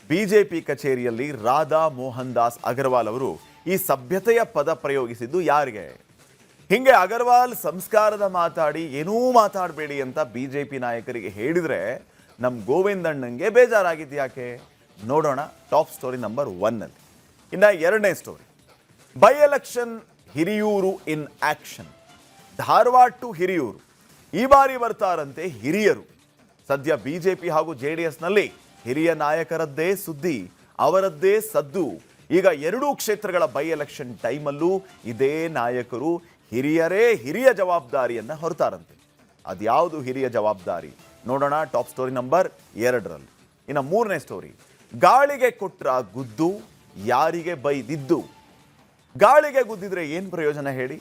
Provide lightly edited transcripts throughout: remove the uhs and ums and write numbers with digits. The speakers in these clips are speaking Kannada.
ಬಿಜೆಪಿ ಕಚೇರಿಯಲ್ಲಿ ರಾಧಾ ಮೋಹನ್ ದಾಸ್ ಅಗರ್ವಾಲ್ ಅವರು ಈ ಸಭ್ಯತೆಯ ಪದ ಪ್ರಯೋಗಿಸಿದ್ದು ಯಾರಿಗೆ? ಹಿಂಗೆ ಅಗರ್ವಾಲ್ ಸಂಸ್ಕಾರದ ಮಾತಾಡಿ ಏನೂ ಮಾತಾಡಬೇಡಿ ಅಂತ ಬಿಜೆಪಿ ನಾಯಕರಿಗೆ ಹೇಳಿದ್ರೆ ನಮ್ಮ ಗೋವಿಂದಣ್ಣಂಗೆ ಬೇಜಾರಾಗಿದ್ದು ಯಾಕೆ? ನೋಡೋಣ ಟಾಪ್ ಸ್ಟೋರಿ ನಂಬರ್ 1 ಅಲ್ಲಿ. ಇನ್ನು ಎರಡನೇ story, by election Hiriyur in action. Dharwad to Hiriyur ಈ ಬಾರಿ ಬರ್ತಾರಂತೆ ಹಿರಿಯರು. ಸದ್ಯ ಬಿಜೆಪಿ ಹಾಗೂ ಜೆಡಿಎಸ್ನಲ್ಲಿ ಹಿರಿಯ ನಾಯಕರದ್ದೇ ಸುದ್ದಿ, ಅವರದ್ದೇ ಸದ್ದು. ಈಗ ಎರಡೂ ಕ್ಷೇತ್ರಗಳ ಬೈ ಎಲೆಕ್ಷನ್ ಟೈಮಲ್ಲೂ ಇದೇ ನಾಯಕರು ಹಿರಿಯರೇ ಹಿರಿಯ ಜವಾಬ್ದಾರಿಯನ್ನು ಹೊರತಾರಂತೆ. ಅದ್ಯಾವುದು ಹಿರಿಯ ಜವಾಬ್ದಾರಿ ನೋಡೋಣ ಟಾಪ್ ಸ್ಟೋರಿ ನಂಬರ್ 2ರಲ್ಲಿ. ಇನ್ನು ಮೂರನೇ ಸ್ಟೋರಿ, ಗಾಳಿಗೆ ಕೊಟ್ರ ಗುದ್ದು ಯಾರಿಗೆ ಬೈದಿದ್ದು. ಗಾಳಿಗೆ ಗುದ್ದಿದ್ರೆ ಏನು ಪ್ರಯೋಜನ ಹೇಳಿ?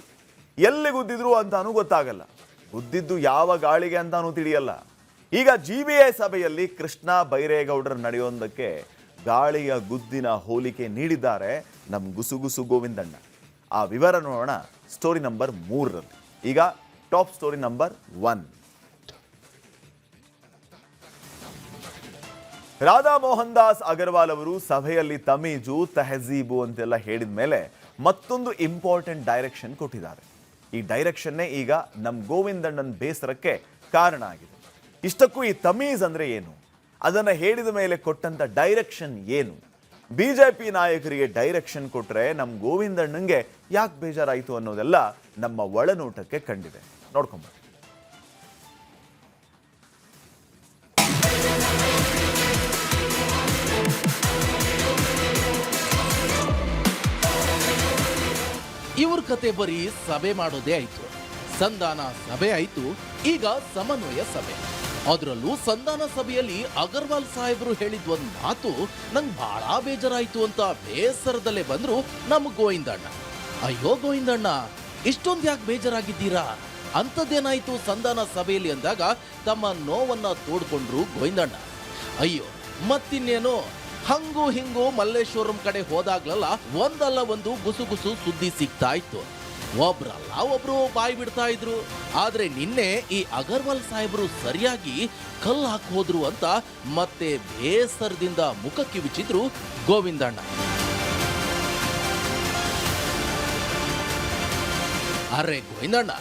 ಎಲ್ಲಿ ಗುದ್ದಿದ್ರು ಅಂತಾನೂ ಗೊತ್ತಾಗಲ್ಲ, ಗುದ್ದಿದ್ದು ಯಾವ ಗಾಳಿಗೆ ಅಂತಾನೂ ತಿಳಿಯಲ್ಲ. ಈಗ GBA ಸಭೆಯಲ್ಲಿ ಕೃಷ್ಣ ಬೈರೇಗೌಡರ ನಡೆಯೋದಕ್ಕೆ ಗಾಳಿಯ ಗುದ್ದಿನ ಹೋಲಿಕೆ ನೀಡಿದ್ದಾರೆ ನಮ್ಮ ಗುಸುಗುಸು ಗೋವಿಂದಣ್ಣ. ಆ ವಿವರ ನೋಡೋಣ ಸ್ಟೋರಿ ನಂಬರ್ 3ರಲ್ಲಿ. ಈಗ top story number 1. Radha Mohan Das Agarwal ಅವರು ಸಭೆಯಲ್ಲಿ ತಮೀಜು ತೆಹಜೀಬು ಅಂತೆಲ್ಲ ಹೇಳಿದ ಮೇಲೆ ಮತ್ತೊಂದು ಇಂಪಾರ್ಟೆಂಟ್ ಡೈರೆಕ್ಷನ್ ಕೊಟ್ಟಿದ್ದಾರೆ. ಈ ಡೈರೆಕ್ಷನ್ನೇ ಈಗ ನಮ್ಮ ಗೋವಿಂದಣ್ಣನ ಬೇಸರಕ್ಕೆ ಕಾರಣ ಆಗಿದೆ. ಇಷ್ಟಕ್ಕೂ ಈ ತಮೀಜ್ ಅಂದ್ರೆ ಏನು, ಅದನ್ನು ಹೇಳಿದ ಮೇಲೆ ಕೊಟ್ಟಂತ ಡೈರೆಕ್ಷನ್ ಏನು? ಬಿಜೆಪಿ ನಾಯಕರಿಗೆ ಡೈರೆಕ್ಷನ್ ಕೊಟ್ರೆ ನಮ್ಮ ಗೋವಿಂದಣ್ಣಂಗೆ ಯಾಕೆ ಬೇಜಾರಾಯಿತು ಅನ್ನೋದೆಲ್ಲ ನಮ್ಮ ಒಳನೋಟಕ್ಕೆ ಕಂಡಿದೆ. ನೋಡ್ಕೊಂಬ. ಇವ್ರ ಕತೆ ಬರೀ ಸಭೆ ಮಾಡೋದೇ ಆಯ್ತು, ಸಂಧಾನ ಸಭೆ ಆಯ್ತು, ಈಗ ಸಮನ್ವಯ ಸಭೆ. ಅದರಲ್ಲೂ ಸಂಧಾನ ಸಭೆಯಲ್ಲಿ ಅಗರ್ವಾಲ್ ಸಾಹೇಬರು ಹೇಳಿದ ಒಂದು ಮಾತು ನಂಗೆ ಬಹಳ ಬೇಜಾರಾಯ್ತು ಅಂತ ಬೇಸರದಲ್ಲೇ ಬಂದ್ರು ನಮ್ಮ ಗೋವಿಂದಣ್ಣ. ಅಯ್ಯೋ ಗೋವಿಂದಣ್ಣ, ಇಷ್ಟೊಂದು ಯಾಕೆ ಬೇಜಾರಾಗಿದ್ದೀರಾ? ಅಂಥದ್ದೇನಾಯ್ತು ಸಂಧಾನ ಸಭೆಯಲ್ಲಿ ಅಂದಾಗ ತಮ್ಮ ನೋವನ್ನ ತೋಡ್ಕೊಂಡ್ರು ಗೋವಿಂದಣ್ಣ. ಅಯ್ಯೋ ಮತ್ತಿನ್ನೇನು, ಹಂಗೂ ಹಿಂಗೂ ಮಲ್ಲೇಶ್ವರಂ ಕಡೆ ಹೋದಾಗ್ಲೆಲ್ಲ ಒಂದಲ್ಲ ಒಂದು ಗುಸುಗುಸು ಸುದ್ದಿ ಸಿಗ್ತಾ ಇತ್ತು. ಒಬ್ರಲ್ಲ ಒಬ್ರು ಬಾಯಿ ಬಿಡ್ತಾ ಇದ್ರು. ಆದ್ರೆ ನಿನ್ನೆ ಈ ಅಗರ್ವಾಲ್ ಸಾಹೇಬರು ಸರಿಯಾಗಿ ಕಲ್ಲು ಹಾಕಿ ಹೋದ್ರು ಅಂತ ಮತ್ತೆ ಬೇಸರದಿಂದ ಮುಖ ಕಿವಿಚಿದ್ರು ಗೋವಿಂದಣ್ಣ. ಅರೆ ಗೋವಿಂದಣ್ಣ,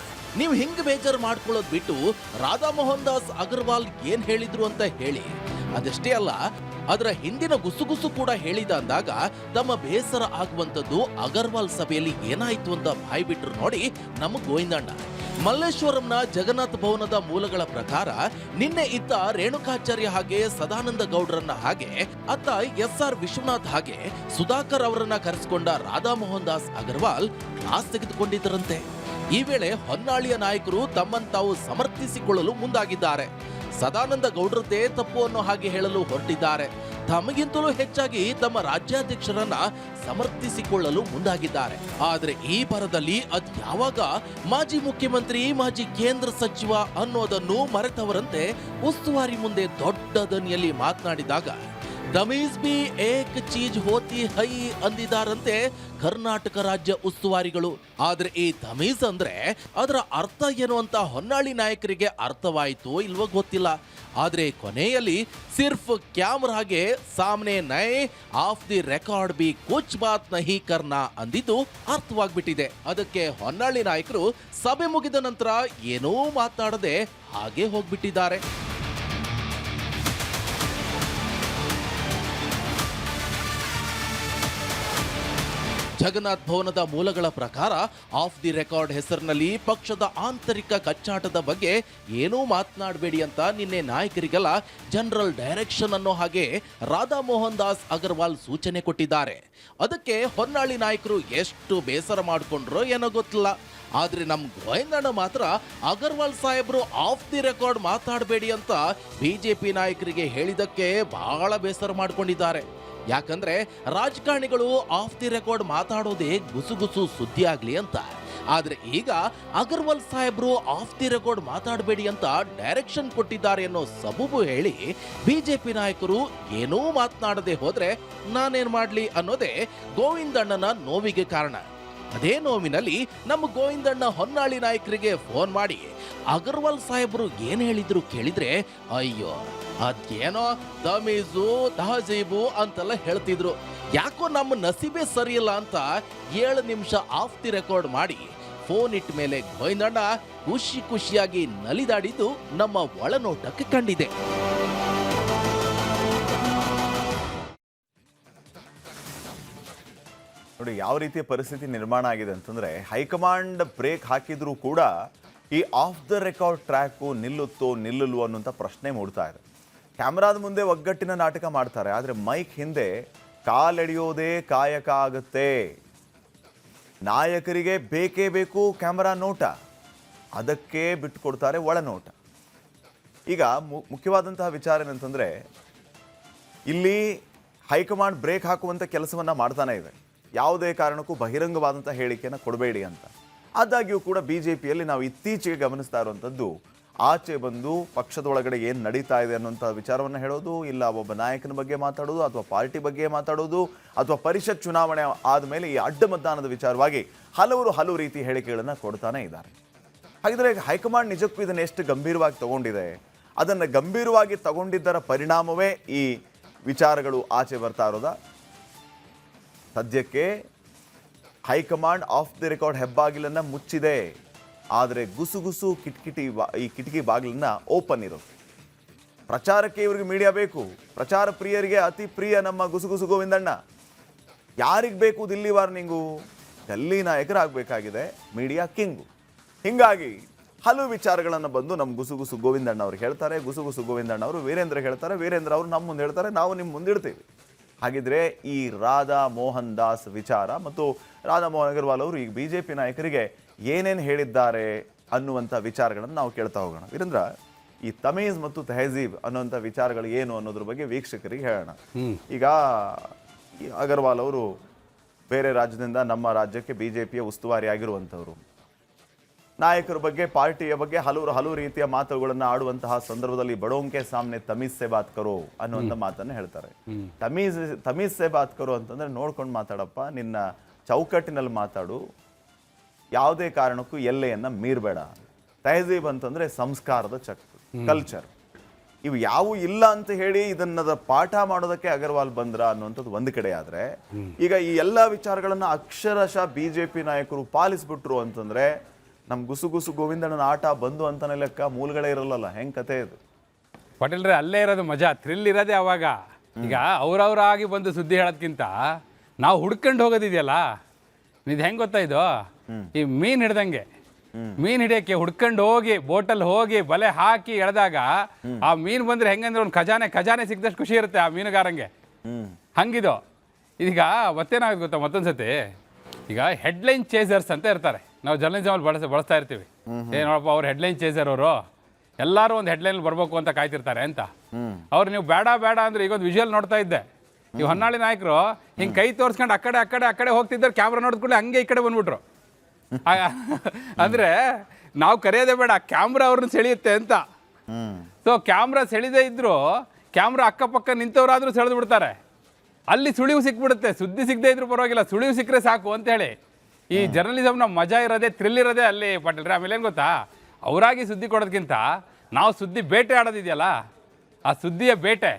ನೀವು ಹಿಂಗ್ ಬೇಜಾರು ಮಾಡ್ಕೊಳ್ಳೋದು ಬಿಟ್ಟು ರಾಧಾ ಮೋಹನ್ ದಾಸ್ ಅಗರ್ವಾಲ್ ಏನ್ ಹೇಳಿದ್ರು ಅಂತ ಹೇಳಿ. ಅದಷ್ಟೇ ಅಲ್ಲ, ಅದರ ಹಿಂದಿನ ಗುಸುಗುಸು ಕೂಡ ಹೇಳಿದ ಅಂದಾಗ ತಮ್ಮ ಬೇಸರ ಆಗುವಂತದ್ದು ಅಗರ್ವಾಲ್ ಸಭೆಯಲ್ಲಿ ಏನಾಯ್ತು ಅಂತ ಬಾಯಿ ಬಿಟ್ರು ನೋಡಿ ನಮ್ಮ ಗೋವಿಂದಣ್ಣ. ಮಲ್ಲೇಶ್ವರಂನ ಜಗನ್ನಾಥ ಭವನದ ಮೂಲಗಳ ಪ್ರಕಾರ ನಿನ್ನೆ ಇತ್ತ ರೇಣುಕಾಚಾರ್ಯ ಹಾಗೆ ಸದಾನಂದ ಗೌಡ್ರನ್ನ ಹಾಗೆ ಅತ್ತ SR ವಿಶ್ವನಾಥ್ ಹಾಗೆ ಸುಧಾಕರ್ ಅವರನ್ನ ಕರೆಸಿಕೊಂಡ ರಾಧಾ ಮೋಹನ್ ದಾಸ್ ಅಗರ್ವಾಲ್ ಕ್ಲಾಸ್ ತೆಗೆದುಕೊಂಡಿದ್ದರಂತೆ. ಈ ವೇಳೆ ಹೊನ್ನಾಳಿಯ ನಾಯಕರು ತಮ್ಮನ್ನು ತಾವು ಸಮರ್ಥಿಸಿಕೊಳ್ಳಲು ಮುಂದಾಗಿದ್ದಾರೆ. ಸದಾನಂದ ಗೌಡ್ರದ್ದೇ ತಪ್ಪು ಅನ್ನೋ ಹಾಗೆ ಹೇಳಲು ಹೊರಟಿದ್ದಾರೆ. ತಮಗಿಂತಲೂ ಹೆಚ್ಚಾಗಿ ತಮ್ಮ ರಾಜ್ಯಾಧ್ಯಕ್ಷರನ್ನ ಸಮರ್ಥಿಸಿಕೊಳ್ಳಲು ಮುಂದಾಗಿದ್ದಾರೆ. ಆದ್ರೆ ಈ ಭರದಲ್ಲಿ ಅದ್ ಯಾವಾಗ ಮಾಜಿ ಮುಖ್ಯಮಂತ್ರಿ, ಮಾಜಿ ಕೇಂದ್ರ ಸಚಿವ ಅನ್ನೋದನ್ನು ಮರೆತವರಂತೆ ಉಸ್ತುವಾರಿ ಮುಂದೆ ದೊಡ್ಡ ದನಿಯಲ್ಲಿ ಮಾತನಾಡಿದಾಗ ತಮೀಜ್ ಬಿ ಏಕ್ ಚೀಜ್ ಹೋತಿ ಹೈ ಅಂದಿದಾರಂತೆ ಕರ್ನಾಟಕ ರಾಜ್ಯ ಉಸ್ತುವಾರಿಗಳು. ಆದ್ರೆ ಈ ತಮೀಜ್ ಅಂದ್ರೆ ಅದರ ಅರ್ಥ ಏನು ಅಂತ ಹೊನ್ನಾಳಿ ನಾಯಕರಿಗೆ ಅರ್ಥವಾಯಿತೋ ಇಲ್ವೋ ಗೊತ್ತಿಲ್ಲ. ಆದ್ರೆ ಕೊನೆಯಲ್ಲಿ ಸಿರ್ಫ್ ಕ್ಯಾಮ್ರಾಗೆ ಸಾಮ್ನೆ ನೈ ಆಫ್ ದಿ ರೆಕಾರ್ಡ್ ಬಿ ಕುಚ್ ಬಾತ್ ನಹಿ ಕರ್ನಾ ಅಂದಿದ್ದು ಅರ್ಥವಾಗ್ಬಿಟ್ಟಿದೆ. ಅದಕ್ಕೆ ಹೊನ್ನಾಳಿ ನಾಯಕರು ಸಭೆ ಮುಗಿದ ನಂತರ ಏನೂ ಮಾತಾಡದೆ ಹಾಗೆ ಹೋಗ್ಬಿಟ್ಟಿದ್ದಾರೆ. ಜಗನ್ನಾಥ್ ಭವನದ ಮೂಲಗಳ ಪ್ರಕಾರ ಆಫ್ ದಿ ರೆಕಾರ್ಡ್ ಹೆಸರಿನಲ್ಲಿ ಪಕ್ಷದ ಆಂತರಿಕ ಕಚ್ಚಾಟದ ಬಗ್ಗೆ ಏನೂ ಮಾತನಾಡಬೇಡಿ ಅಂತ ನಿನ್ನೆ ನಾಯಕರಿಗೆಲ್ಲ ಜನರಲ್ ಡೈರೆಕ್ಷನ್ ಅನ್ನೋ ಹಾಗೆ ರಾಧಾ ಮೋಹನ್ ದಾಸ್ ಅಗರ್ವಾಲ್ ಸೂಚನೆ ಕೊಟ್ಟಿದ್ದಾರೆ. ಅದಕ್ಕೆ ಹೊನ್ನಾಳಿ ನಾಯಕರು ಎಷ್ಟು ಬೇಸರ ಮಾಡಿಕೊಂಡ್ರೋ ಏನೋ ಗೊತ್ತಿಲ್ಲ. ಆದ್ರೆ ನಮ್ಮ ಗೋವಿಂದಣ್ಣ ಮಾತ್ರ ಅಗರ್ವಾಲ್ ಸಾಹೇಬ್ರು ಆಫ್ ದಿ ರೆಕಾರ್ಡ್ ಮಾತಾಡಬೇಡಿ ಅಂತ ಬಿಜೆಪಿ ನಾಯಕರಿಗೆ ಹೇಳಿದಕ್ಕೆ ಬಹಳ ಬೇಸರ ಮಾಡ್ಕೊಂಡಿದ್ದಾರೆ. ಯಾಕಂದ್ರೆ ರಾಜಕಾರಣಿಗಳು ಆಫ್ ದಿ ರೆಕಾರ್ಡ್ ಮಾತಾಡೋದೇ ಗುಸುಗುಸು ಸುದ್ದಿ ಆಗ್ಲಿ ಅಂತ. ಆದ್ರೆ ಈಗ ಅಗರ್ವಾಲ್ ಸಾಹೇಬ್ರು ಆಫ್ ದಿ ರೆಕಾರ್ಡ್ ಮಾತಾಡಬೇಡಿ ಅಂತ ಡೈರೆಕ್ಷನ್ ಕೊಟ್ಟಿದ್ದಾರೆ ಅನ್ನೋ ಸಬೂಬು ಹೇಳಿ ಬಿಜೆಪಿ ನಾಯಕರು ಏನೂ ಮಾತನಾಡದೆ ಹೋದ್ರೆ ನಾನೇನ್ ಮಾಡ್ಲಿ ಅನ್ನೋದೇ ಗೋವಿಂದಣ್ಣನ ನೋವಿಗೆ ಕಾರಣ. ಅದೇ ನೋವಿನಲ್ಲಿ ನಮ್ಮ ಗೋವಿಂದಣ್ಣ ಹೊನ್ನಾಳಿ ನಾಯಕರಿಗೆ ಫೋನ್ ಮಾಡಿ ಅಗರ್ವಾಲ್ ಸಾಹೇಬರು ಏನ್ ಹೇಳಿದ್ರು ಕೇಳಿದ್ರೆ ಅಯ್ಯೋ ಅದೇನೋ ತಮೀಜು ತಹಜೀಬು ಅಂತೆಲ್ಲ ಹೇಳ್ತಿದ್ರು. ಯಾಕೋ ನಮ್ಮ ನಸೀಬೆ ಸರಿಯಿಲ್ಲ ಅಂತ 7 ನಿಮಿಷ ಆಫ್ ದಿ ರೆಕಾರ್ಡ್ ಮಾಡಿ ಫೋನ್ ಇಟ್ಟ ಮೇಲೆ ಗೋವಿಂದಣ್ಣ ಖುಷಿಯಾಗಿ ನಲಿದಾಡಿದ್ದು ನಮ್ಮ ಒಳನೋಟಕ್ಕೆ ಕಂಡಿದೆ. ನೋಡಿ ಯಾವ ರೀತಿಯ ಪರಿಸ್ಥಿತಿ ನಿರ್ಮಾಣ ಆಗಿದೆ ಅಂತಂದ್ರೆ, ಹೈಕಮಾಂಡ್ ಬ್ರೇಕ್ ಹಾಕಿದ್ರೂ ಕೂಡ ಈ ಆಫ್ ದ ರೆಕಾರ್ಡ್ ಟ್ರ್ಯಾಕು ನಿಲ್ಲುತ್ತೋ ನಿಲ್ಲಲ್ವೋ ಅನ್ನುವಂಥ ಪ್ರಶ್ನೆ ಮೂಡ್ತಾ ಇದೆ. ಕ್ಯಾಮ್ರಾದ ಮುಂದೆ ಒಗ್ಗಟ್ಟಿನ ನಾಟಕ ಮಾಡ್ತಾರೆ, ಆದರೆ ಮೈಕ್ ಹಿಂದೆ ಕಾಲೆಳೆಯೋದೇ ಕಾಯಕ ಆಗುತ್ತೆ. ನಾಯಕರಿಗೆ ಬೇಕೇ ಬೇಕು ಕ್ಯಾಮ್ರಾ ನೋಟ, ಅದಕ್ಕೆ ಬಿಟ್ಟುಕೊಡ್ತಾರೆ ಒಳನೋಟ. ಈಗ ಮುಖ್ಯವಾದಂತಹ ವಿಚಾರ ಏನಂತಂದರೆ, ಇಲ್ಲಿ ಹೈಕಮಾಂಡ್ ಬ್ರೇಕ್ ಹಾಕುವಂಥ ಕೆಲಸವನ್ನು ಮಾಡ್ತಾನೆ ಇದೆ. ಯಾವುದೇ ಕಾರಣಕ್ಕೂ ಬಹಿರಂಗವಾದಂಥ ಹೇಳಿಕೆಯನ್ನು ಕೊಡಬೇಡಿ ಅಂತ. ಆದಾಗ್ಯೂ ಕೂಡ BJPಯಲ್ಲಿ ನಾವು ಇತ್ತೀಚೆಗೆ ಗಮನಿಸ್ತಾ ಇರುವಂಥದ್ದು, ಆಚೆ ಬಂದು ಪಕ್ಷದ ಒಳಗಡೆ ಏನು ನಡೀತಾ ಇದೆ ಅನ್ನುವಂಥ ವಿಚಾರವನ್ನು ಹೇಳೋದು, ಇಲ್ಲ ಒಬ್ಬ ನಾಯಕನ ಬಗ್ಗೆ ಮಾತಾಡೋದು, ಅಥವಾ ಪಾರ್ಟಿ ಬಗ್ಗೆ ಮಾತಾಡೋದು, ಅಥವಾ ಪರಿಷತ್ ಚುನಾವಣೆ ಆದಮೇಲೆ ಈ ಅಡ್ಡ ಮತದಾನದ ವಿಚಾರವಾಗಿ ಹಲವು ರೀತಿ ಹೇಳಿಕೆಗಳನ್ನು ಕೊಡ್ತಾನೆ ಇದ್ದಾರೆ. ಹಾಗಿದ್ರೆ ಹೈಕಮಾಂಡ್ ನಿಜಕ್ಕೂ ಇದನ್ನು ಎಷ್ಟು ಗಂಭೀರವಾಗಿ ತಗೊಂಡಿದೆ? ಅದನ್ನು ಗಂಭೀರವಾಗಿ ತಗೊಂಡಿದ್ದರ ಪರಿಣಾಮವೇ ಈ ವಿಚಾರಗಳು ಆಚೆ ಬರ್ತಾ ಇರೋದಾ? ಸದ್ಯಕ್ಕೆ ಹೈಕಮಾಂಡ್ ಆಫ್ ದಿ ರೆಕಾರ್ಡ್ ಹೆಬ್ಬಾಗಿಲನ್ನು ಮುಚ್ಚಿದೆ, ಆದರೆ ಗುಸುಗುಸು ಈ ಕಿಟಕಿ ಬಾಗಿಲನ್ನ ಓಪನ್ ಇರೋದು. ಪ್ರಚಾರಕ್ಕೆ ಇವ್ರಿಗೆ ಮೀಡಿಯಾ ಬೇಕು. ಪ್ರಚಾರ ಪ್ರಿಯರಿಗೆ ಅತಿ ಪ್ರಿಯ ನಮ್ಮ ಗುಸುಗುಸು ಗೋವಿಂದಣ್ಣ. ಯಾರಿಗೆ ಬೇಕು ದಿಲ್ಲಿ ವಾರ್ನಿಂಗು? ಡೆಲ್ಲಿ ನಾಯಕರಾಗಬೇಕಾಗಿದೆ ಮೀಡಿಯಾ ಕಿಂಗು. ಹೀಗಾಗಿ ಹಲವು ವಿಚಾರಗಳನ್ನು ಬಂದು ನಮ್ಮ ಗುಸುಗುಸು ಗೋವಿಂದಣ್ಣ ಅವ್ರು ಹೇಳ್ತಾರೆ, ಗುಸುಗುಸು ಗೋವಿಂದಣ್ಣ ಅವರು ವೀರೇಂದ್ರ ಹೇಳ್ತಾರೆ, ವೀರೇಂದ್ರ ಅವರು ನಮ್ಮ ಮುಂದೆ ಹೇಳ್ತಾರೆ, ನಾವು ನಿಮ್ಮ ಮುಂದಿಡ್ತೀವಿ. ಹಾಗಿದ್ರೆ ಈ ರಾಧಾ ಮೋಹನ್ ದಾಸ್ ವಿಚಾರ ಮತ್ತು ರಾಧಾ ಮೋಹನ್ ಅಗರ್ವಾಲ್ ಅವರು ಈಗ BJP ನಾಯಕರಿಗೆ ಏನೇನು ಹೇಳಿದ್ದಾರೆ ಅನ್ನುವಂಥ ವಿಚಾರಗಳನ್ನು ನಾವು ಕೇಳ್ತಾ ಹೋಗೋಣ. ವೀರೇಂದ್ರ, ಈ ತಮೀಜ್ ಮತ್ತು ತೆಹಜೀಬ್ ಅನ್ನುವಂಥ ವಿಚಾರಗಳು ಏನು ಅನ್ನೋದ್ರ ಬಗ್ಗೆ ವೀಕ್ಷಕರಿಗೆ ಹೇಳೋಣ. ಈಗ ಅಗರ್ವಾಲ್ ಅವರು ಬೇರೆ ರಾಜ್ಯದಿಂದ ನಮ್ಮ ರಾಜ್ಯಕ್ಕೆ BJPಯ ಉಸ್ತುವಾರಿ ಆಗಿರುವಂಥವ್ರು. ನಾಯಕರ ಬಗ್ಗೆ, ಪಾರ್ಟಿಯ ಬಗ್ಗೆ ಹಲವು ರೀತಿಯ ಮಾತುಗಳನ್ನು ಆಡುವಂತಹ ಸಂದರ್ಭದಲ್ಲಿ ಬಡೋಂಕೆ ಸಾಮ್ನೆ ತಮೀಜ್ ಸೆ ಬಾತ್ ಕರೋ ಅನ್ನುವಂಥ ಮಾತನ್ನು ಹೇಳ್ತಾರೆ. ತಮೀಜ್ ಸೆ ಬಾತ್ ಕರೋ ಅಂತಂದ್ರೆ ನೋಡ್ಕೊಂಡು ಮಾತಾಡಪ್ಪ, ನಿನ್ನ ಚೌಕಟ್ಟಿನಲ್ಲಿ ಮಾತಾಡು, ಯಾವುದೇ ಕಾರಣಕ್ಕೂ ಎಲ್ಲೆಯನ್ನ ಮೀರಬೇಡ. ತೆಹಜೀಬ್ ಅಂತಂದ್ರೆ ಸಂಸ್ಕಾರದ ಕಲ್ಚರ್. ಇವು ಯಾವು ಇಲ್ಲ ಅಂತ ಹೇಳಿ ಇದನ್ನದ ಪಾಠ ಮಾಡೋದಕ್ಕೆ ಅಗರ್ವಾಲ್ ಬಂದ್ರ ಅನ್ನುವಂಥದ್ದು ಒಂದು ಕಡೆ ಆದ್ರೆ, ಈಗ ಈ ಎಲ್ಲ ವಿಚಾರಗಳನ್ನ ಅಕ್ಷರಶಃ BJP ನಾಯಕರು ಪಾಲಿಸ್ಬಿಟ್ರು ಅಂತಂದ್ರೆ ನಮ್ ಗುಸುಗುಸು ಗೋವಿಂದಣ್ಣನ ಆಟ ಬಂದು ಅಂತಾನೆ ಲೆಕ್ಕ. ಮೂಲಗಳೇ ಇರಲ್ಲ. ಹೆಂಗ್ ಕತೆ ಇದು? ಪಟೇಲ್ರೆ, ಅಲ್ಲೇ ಇರೋದು ಮಜಾ, ಥ್ರಿಲ್ ಇರೋದೇ ಅವಾಗ. ಈಗ ಅವ್ರವ್ರಾಗಿ ಬಂದು ಸುದ್ದಿ ಹೇಳೋದ್ಕಿಂತ ನಾವು ಹುಡ್ಕೊಂಡು ಹೋಗೋದಿದೆಯಲ್ಲ, ಇದು ಹೆಂಗ್ ಗೊತ್ತಾ? ಇದು ಈ ಮೀನ್ ಹಿಡ್ದಂಗೆ. ಮೀನ್ ಹಿಡಿಯಕ್ಕೆ ಹುಡ್ಕೊಂಡು ಹೋಗಿ ಬೋಟಲ್ಲಿ ಹೋಗಿ ಬಲೆ ಹಾಕಿ ಎಳೆದಾಗ ಆ ಮೀನ್ ಬಂದ್ರೆ ಹೆಂಗಂದ್ರೆ ಒಂದು ಖಜಾನೆ ಸಿಕ್ದಷ್ಟು ಖುಷಿ ಇರುತ್ತೆ ಆ ಮೀನುಗಾರಂಗೆ. ಹಂಗಿದು. ಈಗ ಮತ್ತೇನಾಗುತ್ತೆ ಗೊತ್ತಾ? ಮತ್ತೊಂದ್ಸತಿ ಈಗ ಹೆಡ್ಲೈನ್ ಚೇಸರ್ಸ್ ಅಂತ ಇರ್ತಾರೆ, ನಾವು ಜರ್ನಲಿಸಮಲ್ಲಿ ಬಳಸ್ತಾ ಇರ್ತೀವಿ. ಏನಪ್ಪ ಅವ್ರು ಹೆಡ್ಲೈನ್ ಚೇಸರ್ ಅವರು, ಎಲ್ಲರೂ ಒಂದು ಹೆಡ್ಲೈನ್ ಬರ್ಬೇಕು ಅಂತ ಕಾಯ್ತಿರ್ತಾರೆ ಅಂತ. ಅವ್ರು ನೀವು ಬೇಡ ಅಂದ್ರೆ ಈಗ ಒಂದು ವಿಜುವಲ್ ನೋಡ್ತಾ ಇದ್ದೆ, ಈ ಹೊನ್ನಾಳಿ ನಾಯಕರು ಹಿಂಗೆ ಕೈ ತೋರಿಸ್ಕೊಂಡು ಆ ಕಡೆ ಹೋಗ್ತಿದ್ದಾರೆ, ಕ್ಯಾಮ್ರಾ ನೋಡಿದ್ಕೊಳ್ಳಿ ಹಂಗೆ ಈ ಕಡೆ ಬಂದ್ಬಿಟ್ರು. ಅಂದ್ರೆ ನಾವು ಕರೆಯೋದೇ ಬೇಡ, ಕ್ಯಾಮ್ರಾ ಅವ್ರನ್ನ ಸೆಳೆಯುತ್ತೆ ಅಂತ. ಸೊ ಕ್ಯಾಮ್ರಾ ಸೆಳೆದೇ ಇದ್ರು ಕ್ಯಾಮ್ರಾ ಅಕ್ಕಪಕ್ಕ ನಿಂತವ್ರಾದ್ರೂ ಸೆಳೆದು ಬಿಡ್ತಾರೆ. ಅಲ್ಲಿ ಸುಳಿವು ಸಿಕ್ಬಿಡುತ್ತೆ. ಸುದ್ದಿ ಸಿಗದೆ ಇದ್ರು ಪರವಾಗಿಲ್ಲ, ಸುಳಿವು ಸಿಕ್ಕರೆ ಸಾಕು ಅಂತ ಹೇಳಿ. ಈ ಜರ್ನಲಿಸಮ್ನ ಮಜಾ ಇರೋದೇ, ಥ್ರಿಲ್ ಇರೋದೇ ಅಲ್ಲಿ ಪಟೇಲ್ರೆ. ಆಮೇಲೆ ಏನು ಗೊತ್ತಾ, ಅವರಾಗಿ ಸುದ್ದಿ ಕೊಡೋದಕ್ಕಿಂತ ನಾವು ಸುದ್ದಿ ಬೇಟೆ ಆಡೋದಿದೆಯಲ್ಲ, ಆ ಸುದ್ದಿಯ ಬೇಟೆ,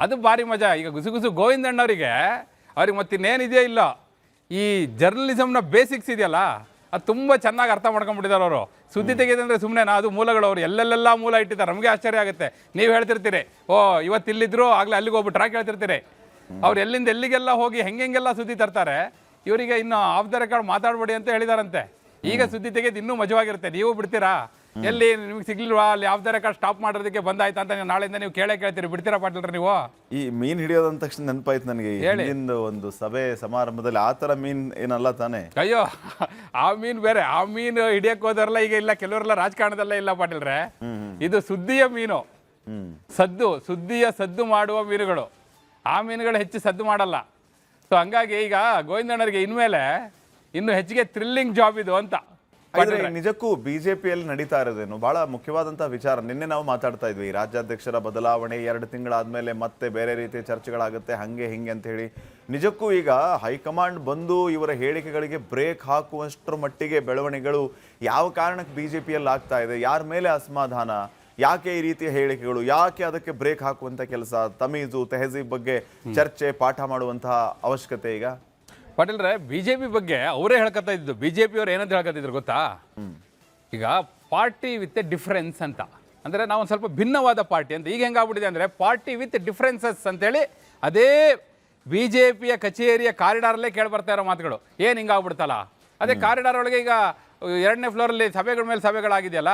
ಅದು ಭಾರಿ ಮಜಾ. ಈಗ ಗುಸುಗುಸು ಗೋವಿಂದಣ್ಣವರಿಗೆ ಅವ್ರಿಗೆ ಮತ್ತಿನ್ನೇನಿದೆಯೋ ಇಲ್ಲ, ಈ ಜರ್ನಲಿಸಮ್ನ ಬೇಸಿಕ್ಸ್ ಇದೆಯಲ್ಲ ಅದು ತುಂಬ ಚೆನ್ನಾಗಿ ಅರ್ಥ ಮಾಡ್ಕೊಂಡ್ಬಿಟ್ಟಿದ್ದಾರೆ ಅವರು. ಸುದ್ದಿ ತೆಗೆದಂದ್ರೆ ಸುಮ್ಮನೆ ಅದು ಮೂಲಗಳು ಅವ್ರು ಎಲ್ಲೆಲ್ಲ ಮೂಲ ಇಟ್ಟಿದ್ದಾರೆ. ನಮಗೆ ಆಶ್ಚರ್ಯ ಆಗುತ್ತೆ. ನೀವು ಹೇಳ್ತಿರ್ತೀರಿ, ಇವತ್ತು ಇಲ್ಲಿದ್ರು ಆಗಲೇ ಅಲ್ಲಿಗೆ ಹೋಗ್ಬಿಟ್ಟು ಟ್ರ್ಯಾಕ್ ಹೇಳ್ತಿರ್ತೀರಿ. ಅವ್ರು ಎಲ್ಲಿಂದ ಎಲ್ಲಿಗೆಲ್ಲ ಹೋಗಿ ಹೆಂಗೆಲ್ಲ ಸುದ್ದಿ ತರ್ತಾರೆ. ಇವರಿಗೆ ಇನ್ನು ಆಫ್ ದ ರೆಕಾರ್ಡ್ ಮಾತಾಡ್ಬೇಡಿ ಅಂತ ಹೇಳಿದಾರಂತೆ. ಈಗ ಸುದ್ದಿ ತೆಗೆದು ಇನ್ನೂ ಮಜವಾಗಿರುತ್ತೆ. ನೀವು ಬಿಡ್ತೀರಾ? ಎಲ್ಲಿ ನಿಮ್ಗೆ ಸಿಗ್ಲಿಲ್ವಾ? ಅಲ್ಲಿ ಆಫ್ ದ ರೆಕಾರ್ಡ್ ಸ್ಟಾಪ್ ಮಾಡೋದಕ್ಕೆ ಬಂದಾಯ್ತು ಅಂತ ನೀವು ನಾಳೆಯಿಂದ ನೀವು ಕೇಳ್ತೀರಿ. ಬಿಡ್ತೀರಾ ಪಾಟೀಲ್ರೆ ನೀವು? ಈ ಮೀನ್ ಹಿಡಿಯೋದ ತಕ್ಷಣ ನೆನಪಾಯ್ತು ನನಗೆ, ಒಂದು ಸಭೆ ಸಮಾರಂಭದಲ್ಲಿ ಆ ಥರ ಮೀನ್ ಏನಲ್ಲ ತಾನೆ? ಅಯ್ಯೋ, ಆ ಮೀನ್ ಬೇರೆ. ಆ ಮೀನು ಹಿಡಿಯಕ್ಕೆ ಹೋದವರೆಲ್ಲ ಈಗ ಇಲ್ಲ, ಕೆಲವರೆಲ್ಲ ರಾಜಕಾರಣದಲ್ಲೇ ಇಲ್ಲ ಪಾಟೀಲ್ರೆ. ಇದು ಸುದ್ದಿಯ ಮೀನು, ಸುದ್ದಿಯ ಸದ್ದು ಮಾಡುವ ಮೀನುಗಳು. ಆ ಮೀನುಗಳು ಹೆಚ್ಚು ಸದ್ದು ಮಾಡಲ್ಲ. ಸೊ ಹಂಗಾಗಿ ಈಗ ಗೋವಿಂದಣ್ಣರಿಗೆ ಇನ್ಮೇಲೆ ಇನ್ನು ಹೆಚ್ಚಿಗೆ ಥ್ರಿಲ್ಲಿಂಗ್ ಜಾಬ್ ಇದು ಅಂತ. ಆದ್ರೆ ನಿಜಕ್ಕೂ ಬಿಜೆಪಿಯಲ್ಲಿ ನಡೀತಾ ಇರೋದೇನು ಬಹಳ ಮುಖ್ಯವಾದಂತಹ ವಿಚಾರ. ನಿನ್ನೆ ನಾವು ಮಾತಾಡ್ತಾ ಇದ್ವಿ, ರಾಜ್ಯಾಧ್ಯಕ್ಷರ ಬದಲಾವಣೆ 2 ತಿಂಗಳಾದ್ಮೇಲೆ ಮತ್ತೆ ಬೇರೆ ರೀತಿಯ ಚರ್ಚೆಗಳಾಗುತ್ತೆ ಹಂಗೆ ಹಿಂಗೆ ಅಂತ ಹೇಳಿ. ನಿಜಕ್ಕೂ ಈಗ ಹೈಕಮಾಂಡ್ ಬಂದು ಇವರ ಹೇಳಿಕೆಗಳಿಗೆ ಬ್ರೇಕ್ ಹಾಕುವಷ್ಟರ ಮಟ್ಟಿಗೆ ಬೆಳವಣಿಗೆಗಳು ಯಾವ ಕಾರಣಕ್ಕೆ ಬಿಜೆಪಿಯಲ್ಲಿ ಆಗ್ತಾ ಇದೆ? ಯಾರ ಮೇಲೆ ಅಸಮಾಧಾನ? ಯಾಕೆ ಈ ರೀತಿಯ ಹೇಳಿಕೆಗಳು? ಯಾಕೆ ಅದಕ್ಕೆ ಬ್ರೇಕ್ ಹಾಕುವಂತ ಕೆಲಸ? ತಮೀಜು ತೆಹಜೀಬ್ ಬಗ್ಗೆ ಚರ್ಚೆ ಪಾಠ ಮಾಡುವಂತಹ ಅವಶ್ಯಕತೆ ಈಗ? ಪಾಟೀಲ್ರೆ, ಬಿಜೆಪಿ ಬಗ್ಗೆ ಅವರೇ ಹೇಳ್ಕೊತಾ ಇದ್ದು. ಬಿಜೆಪಿ ಅವ್ರು ಏನಂತ ಹೇಳ್ಕೊತಿದ್ರು ಗೊತ್ತಾ? ಈಗ ಪಾರ್ಟಿ ವಿತ್ ಎ ಡಿಫರೆನ್ಸ್ ಅಂತ, ಅಂದ್ರೆ ನಾವು ಒಂದು ಸ್ವಲ್ಪ ಭಿನ್ನವಾದ ಪಾರ್ಟಿ ಅಂತ. ಈಗ ಹೆಂಗಾಗ್ಬಿಟ್ಟಿದೆ ಅಂದ್ರೆ ಪಾರ್ಟಿ ವಿತ್ ಡಿಫರೆನ್ಸಸ್ ಅಂತೇಳಿ ಅದೇ ಬಿಜೆಪಿಯ ಕಚೇರಿಯ ಕಾರಿಡಾರಲ್ಲೇ ಕೇಳಿ ಬರ್ತಾ ಇರೋ ಮಾತುಗಳು. ಏನು ಹಿಂಗಾಗ್ಬಿಡ್ತಲ್ಲ, ಅದೇ ಕಾರಿಡಾರ್ ಒಳಗೆ ಈಗ 2ನೇ ಫ್ಲೋರಲ್ಲಿ ಸಭೆಗಳ ಮೇಲೆ ಸಭೆಗಳಾಗಿದೆಯಲ್ಲ,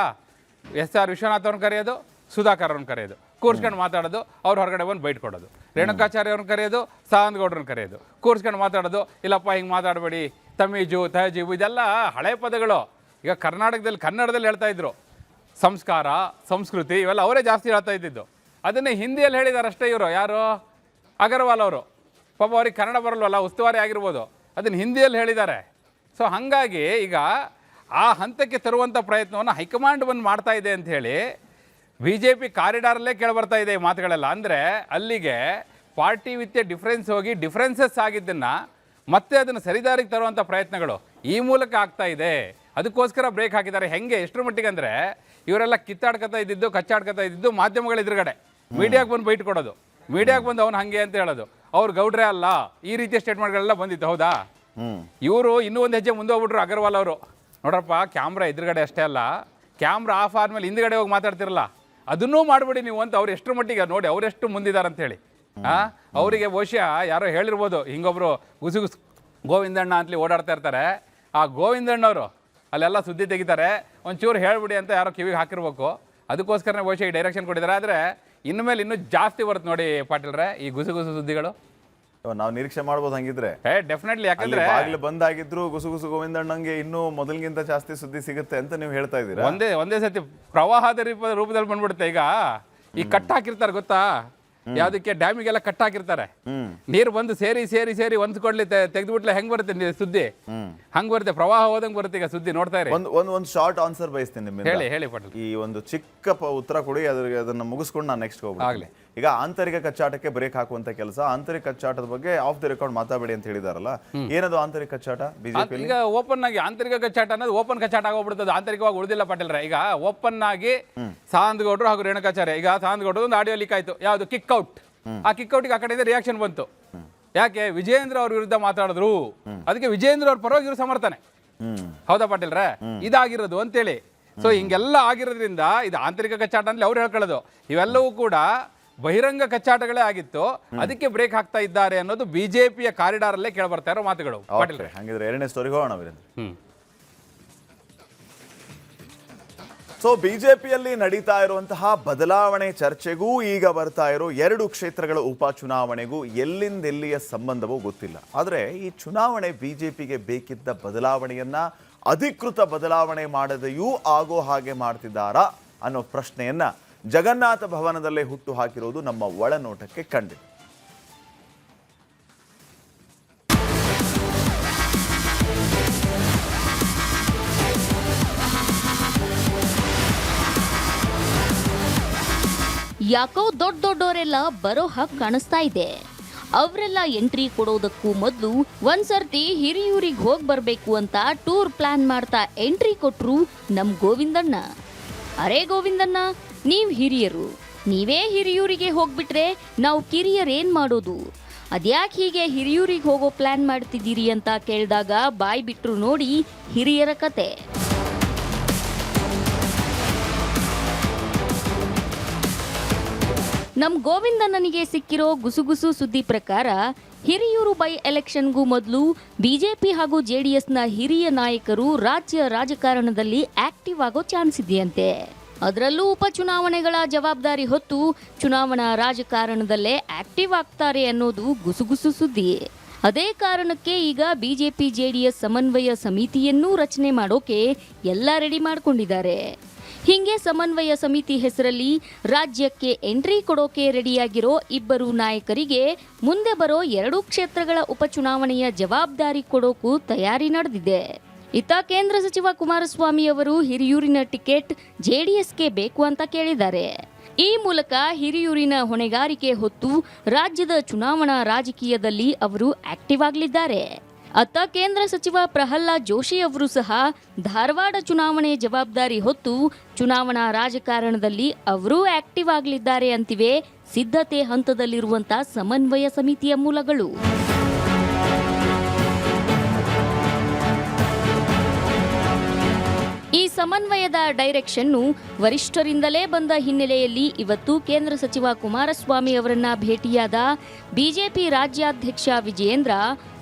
SR ವಿಶ್ವನಾಥ್ ಅವ್ರನ್ನ ಕರೆಯೋದು, ಸುಧಾಕರ್ ಅವ್ರನ್ನ ಕರೆಯೋದು, ಕೂರ್ಸ್ಕೊಂಡು ಮಾತಾಡೋದು, ಅವ್ರು ಹೊರಗಡೆ ಬಂದು ಬೈಟ್ ಕೊಡೋದು, ರೇಣುಕಾಚಾರ್ಯ ಅವ್ರನ್ನ ಕರೆಯೋದು, ಸದಾನಂದ ಗೌಡ್ರನ್ನ ಕರೆಯೋದು, ಕೂರ್ಸ್ಕೊಂಡು ಮಾತಾಡೋದು, ಇಲ್ಲಪ್ಪ ಹಿಂಗೆ ಮಾತಾಡಬೇಡಿ, ತಮೀಜು ತಹಜೀಬು ಇದೆಲ್ಲ ಹಳೆ ಪದಗಳು. ಈಗ ಕನ್ನಡದಲ್ಲಿ ಹೇಳ್ತಾ ಇದ್ರು ಸಂಸ್ಕಾರ ಸಂಸ್ಕೃತಿ ಇವೆಲ್ಲ ಅವರೇ ಜಾಸ್ತಿ ಹೇಳ್ತಾ ಇದ್ದಿದ್ದು. ಅದನ್ನೇ ಹಿಂದಿಯಲ್ಲಿ ಹೇಳಿದ್ದಾರೆ ಅಷ್ಟೇ ಇವರು. ಯಾರು? ಅಗರ್ವಾಲ್ ಅವರು. ಪಾಪ ಅವ್ರಿಗೆ ಕನ್ನಡ ಬರಲ್ವಲ್ಲ, ಉಸ್ತುವಾರಿ ಆಗಿರ್ಬೋದು, ಅದನ್ನು ಹಿಂದಿಯಲ್ಲಿ ಹೇಳಿದ್ದಾರೆ. ಸೊ ಹಾಗಾಗಿ ಈಗ ಆ ಹಂತಕ್ಕೆ ತರುವಂಥ ಪ್ರಯತ್ನವನ್ನು ಹೈಕಮಾಂಡ್ ಬಂದು ಮಾಡ್ತಾ ಇದೆ ಅಂತ ಹೇಳಿ ಬಿಜೆಪಿ ಕಾರಿಡಾರಲ್ಲೇ ಕೇಳಿಬರ್ತಾ ಇದೆ ಈ ಮಾತುಗಳೆಲ್ಲ. ಅಂದರೆ ಅಲ್ಲಿಗೆ ಪಾರ್ಟಿ ವಿತ್ ಎ ಡಿಫರೆನ್ಸ್ ಹೋಗಿ ಡಿಫರೆನ್ಸಸ್ ಆಗಿದ್ದನ್ನು ಮತ್ತೆ ಅದನ್ನು ಸರಿದಾರಿಗೆ ತರುವಂಥ ಪ್ರಯತ್ನಗಳು ಈ ಮೂಲಕ ಆಗ್ತಾ ಇದೆ. ಅದಕ್ಕೋಸ್ಕರ ಬ್ರೇಕ್ ಹಾಕಿದ್ದಾರೆ. ಹೆಂಗೆ, ಎಷ್ಟರ ಮಟ್ಟಿಗೆ ಅಂದರೆ ಇವರೆಲ್ಲ ಕಿತ್ತಾಡ್ಕೊತಾ ಇದ್ದಿದ್ದು, ಕಚ್ಚಾಡ್ಕೊತಾ ಇದ್ದಿದ್ದು ಮಾಧ್ಯಮಗಳ ಎದುರುಗಡೆ, ಮೀಡಿಯಾಗೆ ಬಂದು ಬೈಟ್ ಕೊಡೋದು, ಮೀಡಿಯಾಗೆ ಬಂದು ಅವನು ಹಾಗೆ ಅಂತ ಹೇಳೋದು, ಅವ್ರು ಗೌಡ್ರೆ ಅಲ್ಲ, ಈ ರೀತಿಯ ಸ್ಟೇಟ್ಮೆಂಟ್ಗಳೆಲ್ಲ ಬಂದಿತ್ತು. ಹೌದಾ? ಇವರು ಇನ್ನೂ ಒಂದು ಹೆಜ್ಜೆ ಮುಂದೆ ಹೋಗ್ಬಿಟ್ರು ಅಗರ್ವಾಲ್ ಅವರು. ನೋಡ್ರಪ್ಪ, ಕ್ಯಾಮ್ರಾ ಎದುರುಗಡೆ ಅಷ್ಟೇ ಅಲ್ಲ, ಕ್ಯಾಮ್ರಾ ಆಫ್ ಆದಮೇಲೆ ಹಿಂದ್ಗಡೆ ಹೋಗಿ ಮಾತಾಡ್ತಿರಲ್ಲ, ಅದನ್ನೂ ಮಾಡಬೇಡಿ ನೀವು ಅಂತ. ಅವ್ರು ಎಷ್ಟರ ಮಟ್ಟಿಗೆ ನೋಡಿ, ಅವರೆಷ್ಟು ಮುಂದಿದ್ದಾರೆ ಅಂತೇಳಿ. ಅವರಿಗೆ ಬಹುಶಃ ಯಾರೋ ಹೇಳಿರ್ಬೋದು, ಹಿಂಗೊಬ್ರು ಗುಸುಗುಸು ಗೋವಿಂದಣ್ಣ ಅಂತಲಿ ಓಡಾಡ್ತಾ ಇರ್ತಾರೆ. ಆ ಗೋವಿಂದಣ್ಣವರು ಅಲ್ಲೆಲ್ಲ ಸುದ್ದಿ ತೆಗಿತಾರೆ, ಒಂಚೂರು ಹೇಳ್ಬಿಡಿ ಅಂತ ಯಾರೋ ಕಿವಿಗೆ ಹಾಕಿರ್ಬೇಕು. ಅದಕ್ಕೋಸ್ಕರನೇ ಬಹುಶಃ ಈ ಡೈರೆಕ್ಷನ್ ಕೊಟ್ಟಿದ್ದಾರೆ. ಆದರೆ ಇನ್ಮೇಲೆ ಇನ್ನೂ ಜಾಸ್ತಿ ಬರುತ್ತೆ ನೋಡಿ ಪಾಟೀಲ್ರೆ ಈ ಗುಸುಗುಸು ಸುದ್ದಿಗಳು. ನಾವು ನಿರೀಕ್ಷೆ ಮಾಡ್ಬೋದು ಹಂಗಿದ್ರೆ. ಡೆಫಿನೆಟ್ಲಿ. ಯಾಕಂದ್ರೆ ಆಗ್ಲೇ ಬಂದಾಗಿದ್ರು ಗುಸುಗುಸು ಗೋವಿಂದಣ್ಣಂಗೆ ಇನ್ನೂ ಮೊದಲಿಗಿಂತ ಜಾಸ್ತಿ ಸುದ್ದಿ ಸಿಗುತ್ತೆ ಅಂತ ನೀವು ಹೇಳ್ತಾ ಇದ್ದೀರಾ. ಒಂದೇ ಸತಿ ಪ್ರವಾಹದ ರೂಪದಲ್ಲಿ ಬಂದ್ಬಿಡುತ್ತೆ. ಈಗ ಈ ಕಟ್ ಹಾಕಿರ್ತಾರೆ ಗೊತ್ತಾ, ಯಾವ್ದಕ್ಕೆ ಡ್ಯಾಮಿಗೆಲ್ಲ ಕಟ್ ಹಾಕಿರ್ತಾರೆ, ನೀರು ಬಂದು ಸೇರಿ ಒಂದ್ಕೊಡ್ಲಿ ತೆಗೆದ್ಬಿಟ್ಲೆ ಹೆಂಗ್ ಬರುತ್ತೆ ಸುದ್ದಿ, ಹಂಗ್ ಬರುತ್ತೆ, ಪ್ರವಾಹ ಹೋದಂಗ್ ಬರುತ್ತೆ. ಈಗ ಸುದ್ದಿ ನೋಡ್ತಾ ಇರಿ. ಒಂದು ಶಾರ್ಟ್ ಆನ್ಸರ್ ಬಯಸ್ತೀನಿ ನಿಮ್ಮಿಂದ. ಹೇಳಿ ಪಾಟೀಲ್. ಈ ಒಂದು ಚಿಕ್ಕ ಉತ್ತರ ಕೊಡಿ, ಅದನ್ನ ಮುಗಿಸ್ಕೊಂಡು ನಾನು ನೆಕ್ಸ್ಟ್ ಹೋಗ್ಲಿ. ಈಗ ಆಂತರಿಕ ಕಚ್ಚಾಟಕ್ಕೆ ಬ್ರೇಕ್ ಹಾಕುವಂತ ಕೆಲಸ, ಆಂತರಿಕ ಕಚ್ಚಾಟದ ಬಗ್ಗೆ ಆಫ್ ದಿ ರೆಕಾರ್ಡ್ ಮಾತಾಡಬೇಡಿ ಅಂತ ಹೇಳಿದಾರಲ್ಲ, ಏನದು ಆಂತರಿಕ ಕಚ್ಚಾಟ ಬಿಜೆಪಿ? ಈಗ ಓಪನ್ ಆಗಿ ಆಂತರಿಕ ಕಚ್ಚಾಟ ಅನ್ನೋದು ಓಪನ್ ಕಚ್ಚಾಟ ಆಗೋಗ್ಬಿಡ್ತದೆ, ಆಂತರಿಕವಾಗಿ ಉಳಿದಿಲ್ಲ ಪಾಟೀಲ್ರೆ. ಈಗ ಓಪನ್ ಆಗಿ ಸದಾನಂದ ಗೌಡ್ರು ಹಾಗೂ ರೇಣುಕಾಚಾರ್ಯ, ಈಗ ಸದಾನಂದ ಗೌಡ್ರು ಒಂದು ಆಡಿಯೋ ಲೀಕ್ ಆಯ್ತು, ಯಾವುದು ಕಿಕ್ಔಟ್. ಆ ಕಿಕ್ಔಟ್ಗೆ ಆ ಕಡೆಯಿಂದ ರಿಯಾಕ್ಷನ್ ಬಂತು. ಯಾಕೆ? ವಿಜಯೇಂದ್ರ ಅವ್ರ ವಿರುದ್ಧ ಮಾತಾಡಿದ್ರು, ಅದಕ್ಕೆ ವಿಜಯೇಂದ್ರ ಅವ್ರ ಪರವಾಗಿ ಇವರು ಸಮರ್ಥನೆ. ಹೌದಾ ಪಾಟೀಲ್ರೆ? ಇದಾಗಿರೋದು ಅಂತೇಳಿ. ಸೊ ಹಿಂಗೆಲ್ಲ ಆಗಿರೋದ್ರಿಂದ ಇದು ಆಂತರಿಕ ಕಚ್ಚಾಟ ಅಂತ ಅವ್ರು ಹೇಳ್ಕೊಳ್ಳೋದು. ಇವೆಲ್ಲವೂ ಕೂಡ ಬಹಿರಂಗ ಕಚ್ಚಾಟಗಳೇ ಆಗಿತ್ತು, ಅದಕ್ಕೆ ಬ್ರೇಕ್ ಹಾಕ್ತಾ ಇದ್ದಾರೆ ಅನ್ನೋದು ಬಿಜೆಪಿಯ ಕಾರಿಡಾರ್ ಅಲ್ಲೇ ಕೇಳಿ ಬರ್ತಾ ಇರೋ ಮಾತುಗಳು. ಹಾಗಿದ್ರೆ ಎರಡನೇ ಸ್ಟೋರಿಗೆ ಹೋಗೋಣ ವೀರೇಂದ್ರ. ಸೊ ಬಿಜೆಪಿಯಲ್ಲಿ ನಡೀತಾ ಇರುವಂತಹ ಬದಲಾವಣೆ ಚರ್ಚೆಗೂ ಈಗ ಬರ್ತಾ ಇರೋ 2 ಕ್ಷೇತ್ರಗಳ ಉಪಚುನಾವಣೆಗೂ ಎಲ್ಲಿಂದೆಲ್ಲಿಯ ಸಂಬಂಧವೂ ಗೊತ್ತಿಲ್ಲ. ಆದರೆ ಈ ಚುನಾವಣೆ ಬಿಜೆಪಿಗೆ ಬೇಕಿದ್ದ ಬದಲಾವಣೆಯನ್ನ ಅಧಿಕೃತ ಬದಲಾವಣೆ ಮಾಡದೆಯೂ ಆಗೋ ಹಾಗೆ ಮಾಡ್ತಿದ್ದಾರಾ ಅನ್ನೋ ಪ್ರಶ್ನೆಯನ್ನ ಜಗನ್ನಾಥ ಭವನದಲ್ಲೇ ಹುಟ್ಟು ಹಾಕಿರೋದು ನಮ್ಮ ಒಳನೋಟಕ್ಕೆ ಕಂಡಿದೆ. ಯಾಕೋ ದೊಡ್ಡವರೆಲ್ಲ ಬರೋ ಹಾಗೆ ಕಾಣಿಸ್ತಾ ಇದೆ. ಅವರೆಲ್ಲ ಎಂಟ್ರಿ ಕೊಡೋದಕ್ಕೂ ಮೊದಲು ಒಂದ್ಸರ್ತಿ ಹಿರಿಯೂರಿಗೆ ಹೋಗಿ ಬರಬೇಕು ಅಂತ ಟೂರ್ ಪ್ಲಾನ್ ಮಾಡ್ತಾ ಎಂಟ್ರಿ ಕೊಟ್ರು ನಮ್ ಗೋವಿಂದಣ್ಣ. ಅರೇ ಗೋವಿಂದಣ್ಣ, ನೀವ್ ಹಿರಿಯರು, ನೀವೇ ಹಿರಿಯೂರಿಗೆ ಹೋಗ್ಬಿಟ್ರೆ ನಾವು ಕಿರಿಯರೇನ್ ಮಾಡೋದು? ಅದ್ಯಾಕೆ ಹೀಗೆ ಹಿರಿಯೂರಿಗೆ ಹೋಗೋ ಪ್ಲಾನ್ ಮಾಡ್ತಿದ್ದೀರಿ ಅಂತ ಕೇಳಿದಾಗ ಬಾಯ್ ಬಿಟ್ರು ನೋಡಿ ಹಿರಿಯರ ಕತೆ. ನಮ್ ಗೋವಿಂದಣ್ಣನಿಗೆ ಸಿಕ್ಕಿರೋ ಗುಸುಗುಸು ಸುದ್ದಿ ಪ್ರಕಾರ ಹಿರಿಯೂರು ಬೈ ಎಲೆಕ್ಷನ್ಗೂ ಮೊದಲು ಬಿಜೆಪಿ ಹಾಗೂ ಜೆಡಿಎಸ್ನ ಹಿರಿಯ ನಾಯಕರು ರಾಜ್ಯ ರಾಜಕಾರಣದಲ್ಲಿ ಆಕ್ಟಿವ್ ಆಗೋ ಚಾನ್ಸ್ ಇದೆಯಂತೆ. ಅದರಲ್ಲೂ ಉಪಚುನಾವಣೆಗಳ ಜವಾಬ್ದಾರಿ ಹೊತ್ತು ಚುನಾವಣಾ ರಾಜಕಾರಣದಲ್ಲೇ ಆಕ್ಟಿವ್ ಆಗ್ತಾರೆ ಅನ್ನೋದು ಗುಸುಗುಸು ಸುದ್ದಿ. ಅದೇ ಕಾರಣಕ್ಕೆ ಈಗ ಬಿಜೆಪಿ ಜೆಡಿಎಸ್ ಸಮನ್ವಯ ಸಮಿತಿಯನ್ನೂ ರಚನೆ ಮಾಡೋಕೆ ಎಲ್ಲ ರೆಡಿ ಮಾಡ್ಕೊಂಡಿದ್ದಾರೆ. ಹೀಗೆ ಸಮನ್ವಯ ಸಮಿತಿ ಹೆಸರಲ್ಲಿ ರಾಜ್ಯಕ್ಕೆ ಎಂಟ್ರಿ ಕೊಡೋಕೆ ರೆಡಿಯಾಗಿರೋ 2 ನಾಯಕರಿಗೆ ಮುಂದೆ ಬರೋ 2 ಕ್ಷೇತ್ರಗಳ ಉಪಚುನಾವಣೆಯ ಜವಾಬ್ದಾರಿ ಕೊಡೋಕು ತಯಾರಿ ನಡೆದಿದೆ. ಇತ್ತ ಕೇಂದ್ರ ಸಚಿವ ಕುಮಾರಸ್ವಾಮಿ ಅವರು ಹಿರಿಯೂರಿನ ಟಿಕೆಟ್ ಜೆಡಿಎಸ್ಗೆ ಬೇಕು ಅಂತ ಕೇಳಿದ್ದಾರೆ. ಈ ಮೂಲಕ ಹಿರಿಯೂರಿನ ಹೊಣೆಗಾರಿಕೆ ಹೊತ್ತು ರಾಜ್ಯದ ಚುನಾವಣಾ ರಾಜಕೀಯದಲ್ಲಿ ಅವರು ಆಕ್ಟಿವ್ ಆಗಲಿದ್ದಾರೆ. ಅತ್ತ ಕೇಂದ್ರ ಸಚಿವ ಪ್ರಹ್ಲಾದ್ ಜೋಶಿ ಅವರು ಸಹ ಧಾರವಾಡ ಚುನಾವಣೆ ಜವಾಬ್ದಾರಿ ಹೊತ್ತು ಚುನಾವಣಾ ರಾಜಕಾರಣದಲ್ಲಿ ಅವರೂ ಆಕ್ಟಿವ್ ಆಗಲಿದ್ದಾರೆ ಅಂತಿವೆ ಸಿದ್ಧತೆ ಹಂತದಲ್ಲಿರುವಂತಹ ಸಮನ್ವಯ ಸಮಿತಿಯ ಮೂಲಗಳು. ಈ ಸಮನ್ವಯದ ಡೈರೆಕ್ಷನ್ನು ವರಿಷ್ಠರಿಂದಲೇ ಬಂದ ಹಿನ್ನೆಲೆಯಲ್ಲಿ ಇವತ್ತು ಕೇಂದ್ರ ಸಚಿವ ಕುಮಾರಸ್ವಾಮಿ ಅವರನ್ನ ಭೇಟಿಯಾದ ಬಿಜೆಪಿ ರಾಜ್ಯಾಧ್ಯಕ್ಷ ವಿಜಯೇಂದ್ರ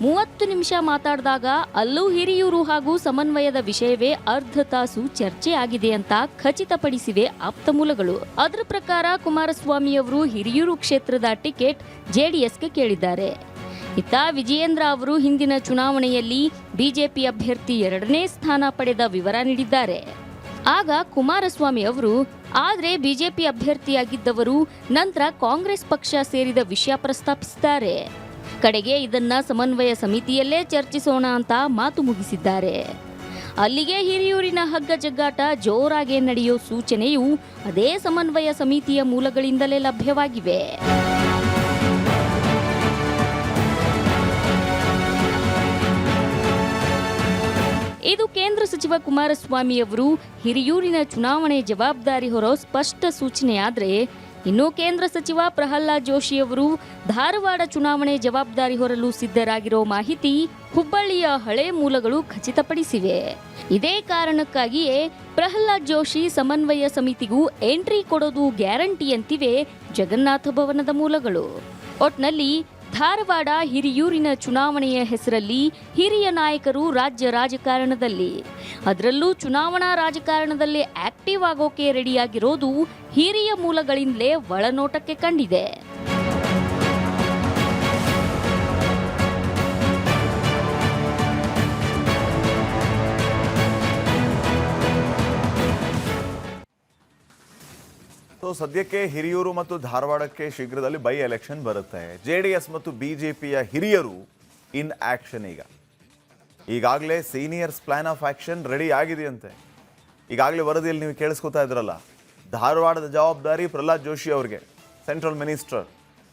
30 ನಿಮಿಷ ಮಾತಾಡಿದಾಗ ಅಲ್ಲೂ ಹಿರಿಯೂರು ಹಾಗೂ ಸಮನ್ವಯದ ವಿಷಯವೇ ಅರ್ಧ ತಾಸು ಚರ್ಚೆ ಆಗಿದೆ ಅಂತ ಖಚಿತಪಡಿಸಿವೆ ಆಪ್ತ ಮೂಲಗಳು. ಅದರ ಪ್ರಕಾರ ಕುಮಾರಸ್ವಾಮಿ ಅವರು ಹಿರಿಯೂರು ಕ್ಷೇತ್ರದ ಟಿಕೆಟ್ ಜೆಡಿಎಸ್ಗೆ ಕೇಳಿದ್ದಾರೆ. ಇತ್ತ ವಿಜಯೇಂದ್ರ ಅವರು ಹಿಂದಿನ ಚುನಾವಣೆಯಲ್ಲಿ ಬಿಜೆಪಿ ಅಭ್ಯರ್ಥಿ 2ನೇ ಸ್ಥಾನ ಪಡೆದ ವಿವರ ನೀಡಿದ್ದಾರೆ. ಆಗ ಕುಮಾರಸ್ವಾಮಿ ಅವರು ಆದರೆ ಬಿಜೆಪಿ ಅಭ್ಯರ್ಥಿಯಾಗಿದ್ದವರು ನಂತರ ಕಾಂಗ್ರೆಸ್ ಪಕ್ಷ ಸೇರಿದ ವಿಷಯ ಪ್ರಸ್ತಾಪಿಸಿದ್ದಾರೆ. ಕಡೆಗೆ ಇದನ್ನ ಸಮನ್ವಯ ಸಮಿತಿಯಲ್ಲೇ ಚರ್ಚಿಸೋಣ ಅಂತ ಮಾತು ಮುಗಿಸಿದ್ದಾರೆ. ಅಲ್ಲಿಗೆ ಹಿರಿಯೂರಿನ ಹಗ್ಗ ಜಗ್ಗಾಟ ಜೋರಾಗಿ ನಡೆಯೋ ಸೂಚನೆಯು ಅದೇ ಸಮನ್ವಯ ಸಮಿತಿಯ ಮೂಲಗಳಿಂದಲೇ ಲಭ್ಯವಾಗಿವೆ. ಇದು ಕೇಂದ್ರ ಸಚಿವ ಕುಮಾರಸ್ವಾಮಿ ಅವರು ಹಿರಿಯೂರಿನ ಚುನಾವಣೆ ಜವಾಬ್ದಾರಿ ಹೊರೋ ಸ್ಪಷ್ಟ ಸೂಚನೆಯಾದರೆ, ಇನ್ನು ಕೇಂದ್ರ ಸಚಿವ ಪ್ರಹ್ಲಾದ್ ಜೋಶಿ ಅವರು ಧಾರವಾಡ ಚುನಾವಣೆ ಜವಾಬ್ದಾರಿ ಹೊರಲು ಸಿದ್ಧರಾಗಿರೋ ಮಾಹಿತಿ ಹುಬ್ಬಳ್ಳಿಯ ಹಳೆ ಮೂಲಗಳು ಖಚಿತಪಡಿಸಿವೆ. ಇದೇ ಕಾರಣಕ್ಕಾಗಿಯೇ ಪ್ರಹ್ಲಾದ್ ಜೋಶಿ ಸಮನ್ವಯ ಸಮಿತಿಗೂ ಎಂಟ್ರಿ ಕೊಡೋದು ಗ್ಯಾರಂಟಿ ಅಂತಿವೆ ಜಗನ್ನಾಥ ಭವನದ ಮೂಲಗಳು. ಒಟ್ನಲ್ಲಿ ಧಾರವಾಡ ಹಿರಿಯೂರಿನ ಚುನಾವಣೆಯ ಹೆಸರಲ್ಲಿ ಹಿರಿಯ ನಾಯಕರು ರಾಜ್ಯ ರಾಜಕಾರಣದಲ್ಲಿ, ಅದರಲ್ಲೂ ಚುನಾವಣಾ ರಾಜಕಾರಣದಲ್ಲಿ ಆಕ್ಟಿವ್ ಆಗೋಕೆ ರೆಡಿಯಾಗಿರೋದು ಹಿರಿಯ ಮೂಲಗಳಿಂದಲೇ ಒಳನೋಟಕ್ಕೆ ಕಂಡಿದೆ. ಸದ್ಯಕ್ಕೆ ಹಿರಿಯೂರು ಮತ್ತು ಧಾರವಾಡಕ್ಕೆ ಶೀಘ್ರದಲ್ಲಿ ಬೈ ಎಲೆಕ್ಷನ್ ಬರುತ್ತೆ. ಜೆಡಿಎಸ್ ಮತ್ತು ಬಿಜೆಪಿಯ ಹಿರಿಯರು ಇನ್ ಆಕ್ಷನ್. ಈಗಾಗಲೇ seniors plan of action ready ಆಗಿದೆಯಂತೆ. ಈಗಾಗಲೇ ವರದಿಯಲ್ಲಿ ನೀವು ಕೇಳಿಸ್ಕೊತಾ ಇದ್ರಲ್ಲ, ಧಾರವಾಡದ ಜವಾಬ್ದಾರಿ ಪ್ರಹ್ಲಾದ್ ಜೋಶಿ ಅವರಿಗೆ, ಸೆಂಟ್ರಲ್ ಮಿನಿಸ್ಟರ್.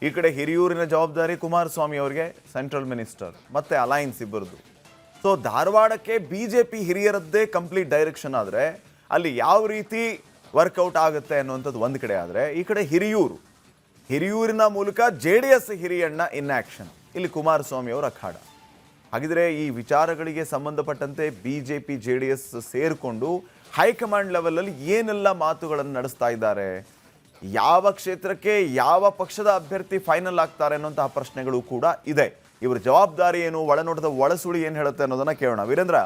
ಈ ಕಡೆ ಹಿರಿಯೂರಿನ ಜವಾಬ್ದಾರಿ ಕುಮಾರಸ್ವಾಮಿ ಅವರಿಗೆ, ಸೆಂಟ್ರಲ್ ಮಿನಿಸ್ಟರ್. ಮತ್ತೆ ಅಲೈನ್ಸ್ ಇಬ್ಬರದು. ಸೊ ಧಾರವಾಡಕ್ಕೆ ಬಿಜೆಪಿ ಹಿರಿಯರದ್ದೇ ಕಂಪ್ಲೀಟ್ ಡೈರೆಕ್ಷನ್ ಆದರೆ ಅಲ್ಲಿ ಯಾವ ರೀತಿ ವರ್ಕೌಟ್ ಆಗುತ್ತೆ ಅನ್ನುವಂಥದ್ದು ಒಂದು ಕಡೆ ಆದರೆ, ಈ ಕಡೆ ಹಿರಿಯೂರಿನ ಮೂಲಕ ಜೆಡಿಎಸ್ ಹಿರಿಯಣ್ಣ ಇನ್ ಆಕ್ಷನ್. ಇಲ್ಲಿ ಕುಮಾರಸ್ವಾಮಿ ಅವರ ಅಖಾಡ. ಹಾಗಿದ್ರೆ ಈ ವಿಚಾರಗಳಿಗೆ ಸಂಬಂಧಪಟ್ಟಂತೆ ಬಿಜೆಪಿ ಜೆಡಿಎಸ್ ಸೇರಿಕೊಂಡು ಹೈಕಮಾಂಡ್ ಲೆವೆಲಲ್ಲಿ ಏನೆಲ್ಲ ಮಾತುಗಳನ್ನು ನಡೆಸ್ತಾ ಇದ್ದಾರೆ, ಯಾವ ಕ್ಷೇತ್ರಕ್ಕೆ ಯಾವ ಪಕ್ಷದ ಅಭ್ಯರ್ಥಿ ಫೈನಲ್ ಆಗ್ತಾರೆ ಅನ್ನುವಂತಹ ಪ್ರಶ್ನೆಗಳು ಕೂಡ ಇದೆ. ಇವರ ಜವಾಬ್ದಾರಿ ಏನು, ಒಳನೋಟದ ಒಳಸುಳಿ ಏನು ಹೇಳುತ್ತೆ ಅನ್ನೋದನ್ನ ಕೇಳೋಣ. ವೀರೇಂದ್ರ,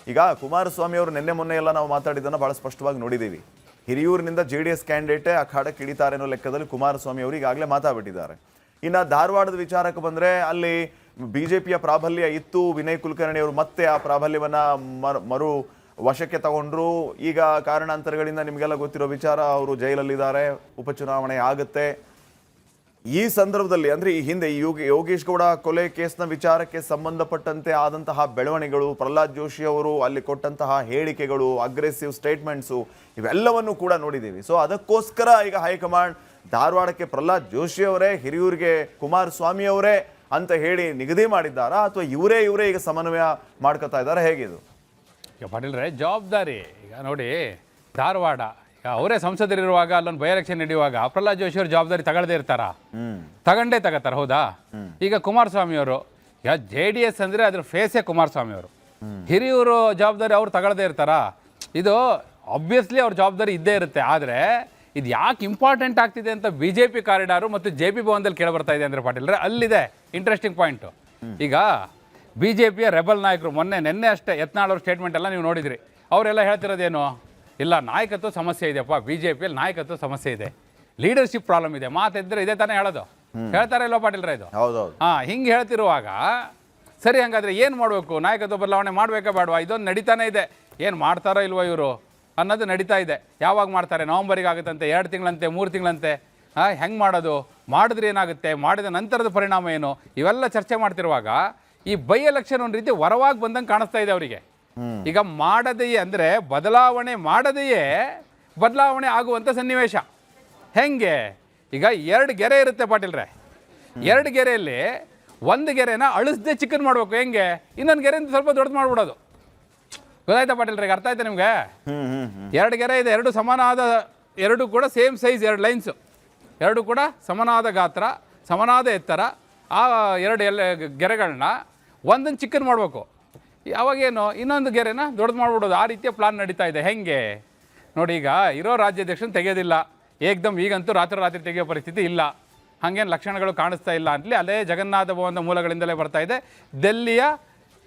ಈಗ ಕುಮಾರಸ್ವಾಮಿ ಅವರು ಮೊನ್ನೆ ಎಲ್ಲ ನಾವು ಮಾತಾಡಿದ್ದನ್ನು ಬಹಳ ಸ್ಪಷ್ಟವಾಗಿ ನೋಡಿದ್ದೀವಿ. ಹಿರಿಯೂರಿನಿಂದ ಜೆಡಿಎಸ್ ಕ್ಯಾಂಡಿಡೇಟೇ ಅಖಾಡಕ್ಕೆ ಇಳಿತಾರೆ ಅನ್ನೋ ಲೆಕ್ಕದಲ್ಲಿ ಕುಮಾರಸ್ವಾಮಿ ಅವರು ಈಗಾಗಲೇ ಮಾತಾಡ್ಬಿಟ್ಟಿದ್ದಾರೆ. ಇನ್ನು ಧಾರವಾಡದ ವಿಚಾರಕ್ಕೆ ಬಂದರೆ ಅಲ್ಲಿ ಬಿಜೆಪಿಯ ಪ್ರಾಬಲ್ಯ ಇತ್ತು. ವಿನಯ್ ಕುಲಕರ್ಣಿ ಅವರು ಮತ್ತೆ ಆ ಪ್ರಾಬಲ್ಯವನ್ನು ಮರು ವಶಕ್ಕೆ ತಗೊಂಡ್ರು. ಈಗ ಕಾರಣಾಂತರಗಳಿಂದ ನಿಮಗೆಲ್ಲ ಗೊತ್ತಿರೋ ವಿಚಾರ, ಅವರು ಜೈಲಲ್ಲಿದ್ದಾರೆ, ಉಪಚುನಾವಣೆ ಆಗುತ್ತೆ. ಈ ಸಂದರ್ಭದಲ್ಲಿ ಅಂದರೆ ಈ ಹಿಂದೆ ಯೋಗೇಶ್ ಗೌಡ ಕೊಲೆ ಕೇಸ್ನ ವಿಚಾರಕ್ಕೆ ಸಂಬಂಧಪಟ್ಟಂತೆ ಆದಂತಹ ಬೆಳವಣಿಗೆಗಳು, ಪ್ರಹ್ಲಾದ್ ಜೋಶಿ ಅವರು ಅಲ್ಲಿ ಕೊಟ್ಟಂತಹ ಹೇಳಿಕೆಗಳು, ಅಗ್ರೆಸಿವ್ ಸ್ಟೇಟ್ಮೆಂಟ್ಸು, ಇವೆಲ್ಲವನ್ನು ಕೂಡ ನೋಡಿದ್ದೀವಿ. ಸೊ ಅದಕ್ಕೋಸ್ಕರ ಈಗ ಹೈಕಮಾಂಡ್ ಧಾರವಾಡಕ್ಕೆ ಪ್ರಹ್ಲಾದ್ ಜೋಶಿ ಅವರೇ, ಹಿರಿಯೂರಿಗೆ ಕುಮಾರಸ್ವಾಮಿ ಅವರೇ ಅಂತ ಹೇಳಿ ನಿಗದಿ ಮಾಡಿದ್ದಾರಾ, ಅಥವಾ ಇವರೇ ಈಗ ಸಮನ್ವಯ ಮಾಡ್ಕೊತಾ ಇದ್ದಾರೆ, ಹೇಗಿದು? ಈಗ ಪಾಟೀಲ್ರೆ, ಜವಾಬ್ದಾರಿ ಈಗ ನೋಡಿ, ಧಾರವಾಡ ಈಗ ಅವರೇ ಸಂಸದರಿರುವಾಗ ಅಲ್ಲೊಂದು ಬೈ ಎಲೆಕ್ಷನ್ ನಡೆಯುವಾಗ ಪ್ರಹ್ಲಾದ್ ಜೋಶಿ ಅವರು ಜವಾಬ್ದಾರಿ ತಗೊಳ್ಳದೇ ಇರ್ತಾರ? ತಗೋತಾರೆ, ಹೌದಾ? ಈಗ ಕುಮಾರಸ್ವಾಮಿ ಅವರು, ಈಗ JDS ಅಂದರೆ ಅದ್ರ ಫೇಸೇ ಕುಮಾರಸ್ವಾಮಿ ಅವರು. ಹಿರಿಯೂರು ಜವಾಬ್ದಾರಿ ಅವ್ರು ತಗೊಳ್ಳದೇ ಇರ್ತಾರ? ಇದು ಆಬ್ವಿಯಸ್ಲಿ ಅವ್ರ ಜವಾಬ್ದಾರಿ ಇದ್ದೇ ಇರುತ್ತೆ. ಆದರೆ ಇದು ಯಾಕೆ ಇಂಪಾರ್ಟೆಂಟ್ ಆಗ್ತಿದೆ ಅಂತ BJP ಕಾರಿಡಾರು ಮತ್ತು JP ಭವನದಲ್ಲಿ ಕೇಳಬರ್ತಾ ಇದೆ ಅಂದರೆ ಪಾಟೀಲ್ರೆ, ಅಲ್ಲಿದೆ ಇಂಟ್ರೆಸ್ಟಿಂಗ್ ಪಾಯಿಂಟು. ಈಗ BJPಯ ರೆಬಲ್ ನಾಯಕರು ನಿನ್ನೆ ಅಷ್ಟೇ ಯತ್ನಾಳ್ ಅವ್ರ ಸ್ಟೇಟ್ಮೆಂಟ್ ಎಲ್ಲ ನೀವು ನೋಡಿದ್ರಿ. ಅವರೆಲ್ಲ ಹೇಳ್ತಿರೋದೇನು, ಇಲ್ಲ ನಾಯಕತ್ವ ಸಮಸ್ಯೆ ಇದೆಯಪ್ಪ, BJPಯಲ್ಲಿ ನಾಯಕತ್ವ ಸಮಸ್ಯೆ ಇದೆ, ಲೀಡರ್ಶಿಪ್ ಪ್ರಾಬ್ಲಮ್ ಇದೆ. ಮಾತಿದ್ರೆ ಇದೇ ತಾನೇ ಹೇಳೋದು, ಹೇಳ್ತಾರೆ ಇಲ್ವಾ ಪಾಟೀಲ್ರೆ? ಇದು ಹಿಂಗೆ ಹೇಳ್ತಿರುವಾಗ ಸರಿ, ಹಂಗಾದ್ರೆ ಏನು ಮಾಡಬೇಕು? ನಾಯಕತ್ವ ಬದಲಾವಣೆ ಮಾಡಬೇಕಾ ಬೇಡವಾ? ಇದೊಂದು ನಡೀತಾನೆ ಇದೆ. ಏನು ಮಾಡ್ತಾರೋ ಇಲ್ವೋ ಇವರು ಅನ್ನೋದು ನಡೀತಾ ಇದೆ. ಯಾವಾಗ ಮಾಡ್ತಾರೆ? ನವಂಬರಿಗೆ ಆಗುತ್ತಂತೆ, 2 ತಿಂಗಳಂತೆ, 3 ತಿಂಗಳಂತೆ. ಹೆಂಗೆ ಮಾಡೋದು? ಮಾಡಿದ್ರೆ ಏನಾಗುತ್ತೆ? ಮಾಡಿದ ನಂತರದ ಪರಿಣಾಮ ಏನು? ಇವೆಲ್ಲ ಚರ್ಚೆ ಮಾಡ್ತಿರುವಾಗ ಈ ಬೈ ಎಲೆಕ್ಷನ್ ಒಂದು ರೀತಿ ಹೊರವಾಗಿ ಬಂದಂಗೆ ಕಾಣಿಸ್ತಾ ಇದೆ ಅವರಿಗೆ. ಈಗ ಮಾಡದೆಯೇ ಅಂದರೆ ಬದಲಾವಣೆ ಮಾಡದೆಯೇ ಬದಲಾವಣೆ ಆಗುವಂಥ ಸನ್ನಿವೇಶ. ಹೆಂಗೆ? ಈಗ 2 ಗೆರೆ ಇರುತ್ತೆ ಪಾಟೀಲ್ರೆ. 2 ಗೆರೆಯಲ್ಲಿ ಒಂದು ಗೆರೆನ ಅಳಿಸದೆ ಚಿಕ್ಕನ್ ಮಾಡಬೇಕು. ಹೆಂಗೆ? ಇನ್ನೊಂದು ಗೆರೆಯಿಂದ ಸ್ವಲ್ಪ ದೊಡ್ಡದು ಮಾಡ್ಬಿಡೋದು. ಗೊತ್ತಾಯ್ತಾ ಪಾಟೀಲ್ರೆ? ಈಗ ಅರ್ಥ ಆಯ್ತಾ ನಿಮಗೆ? 2 ಗೆರೆ ಇದೆ, 2 ಸಮಾನವಾದ, 2 ಕೂಡ ಸೇಮ್ ಸೈಜ್, 2 ಲೈನ್ಸು, 2 ಕೂಡ ಸಮನಾದ ಗಾತ್ರ, ಸಮನಾದ ಎತ್ತರ. ಆ 2 ಗೆರೆಗಳನ್ನ ಒಂದನ್ನು ಚಿಕ್ಕನ್ ಮಾಡಬೇಕು. ಅವಾಗೇನು ಇನ್ನೊಂದು ಗೆರೆನ ದೊಡ್ಡದು ಮಾಡ್ಬಿಡೋದು. ಆ ರೀತಿಯ ಪ್ಲಾನ್ ನಡೀತಾ ಇದೆ. ಹೆಂಗೆ ನೋಡಿ, ಈಗ ಇರೋ ರಾಜ್ಯಾಧ್ಯಕ್ಷನ ತೆಗೆಯೋದಿಲ್ಲ ಏಕ್ದಮ್. ಈಗಂತೂ ರಾತ್ರಿ ತೆಗೆಯೋ ಪರಿಸ್ಥಿತಿ ಇಲ್ಲ, ಹಾಗೇನು ಲಕ್ಷಣಗಳು ಕಾಣಿಸ್ತಾ ಇಲ್ಲ ಅಂತಲೇ ಅಲ್ಲೇ ಜಗನ್ನಾಥ ಭವನದ ಮೂಲಗಳಿಂದಲೇ ಬರ್ತಾ ಇದೆ. ದಿಲ್ಲಿಯ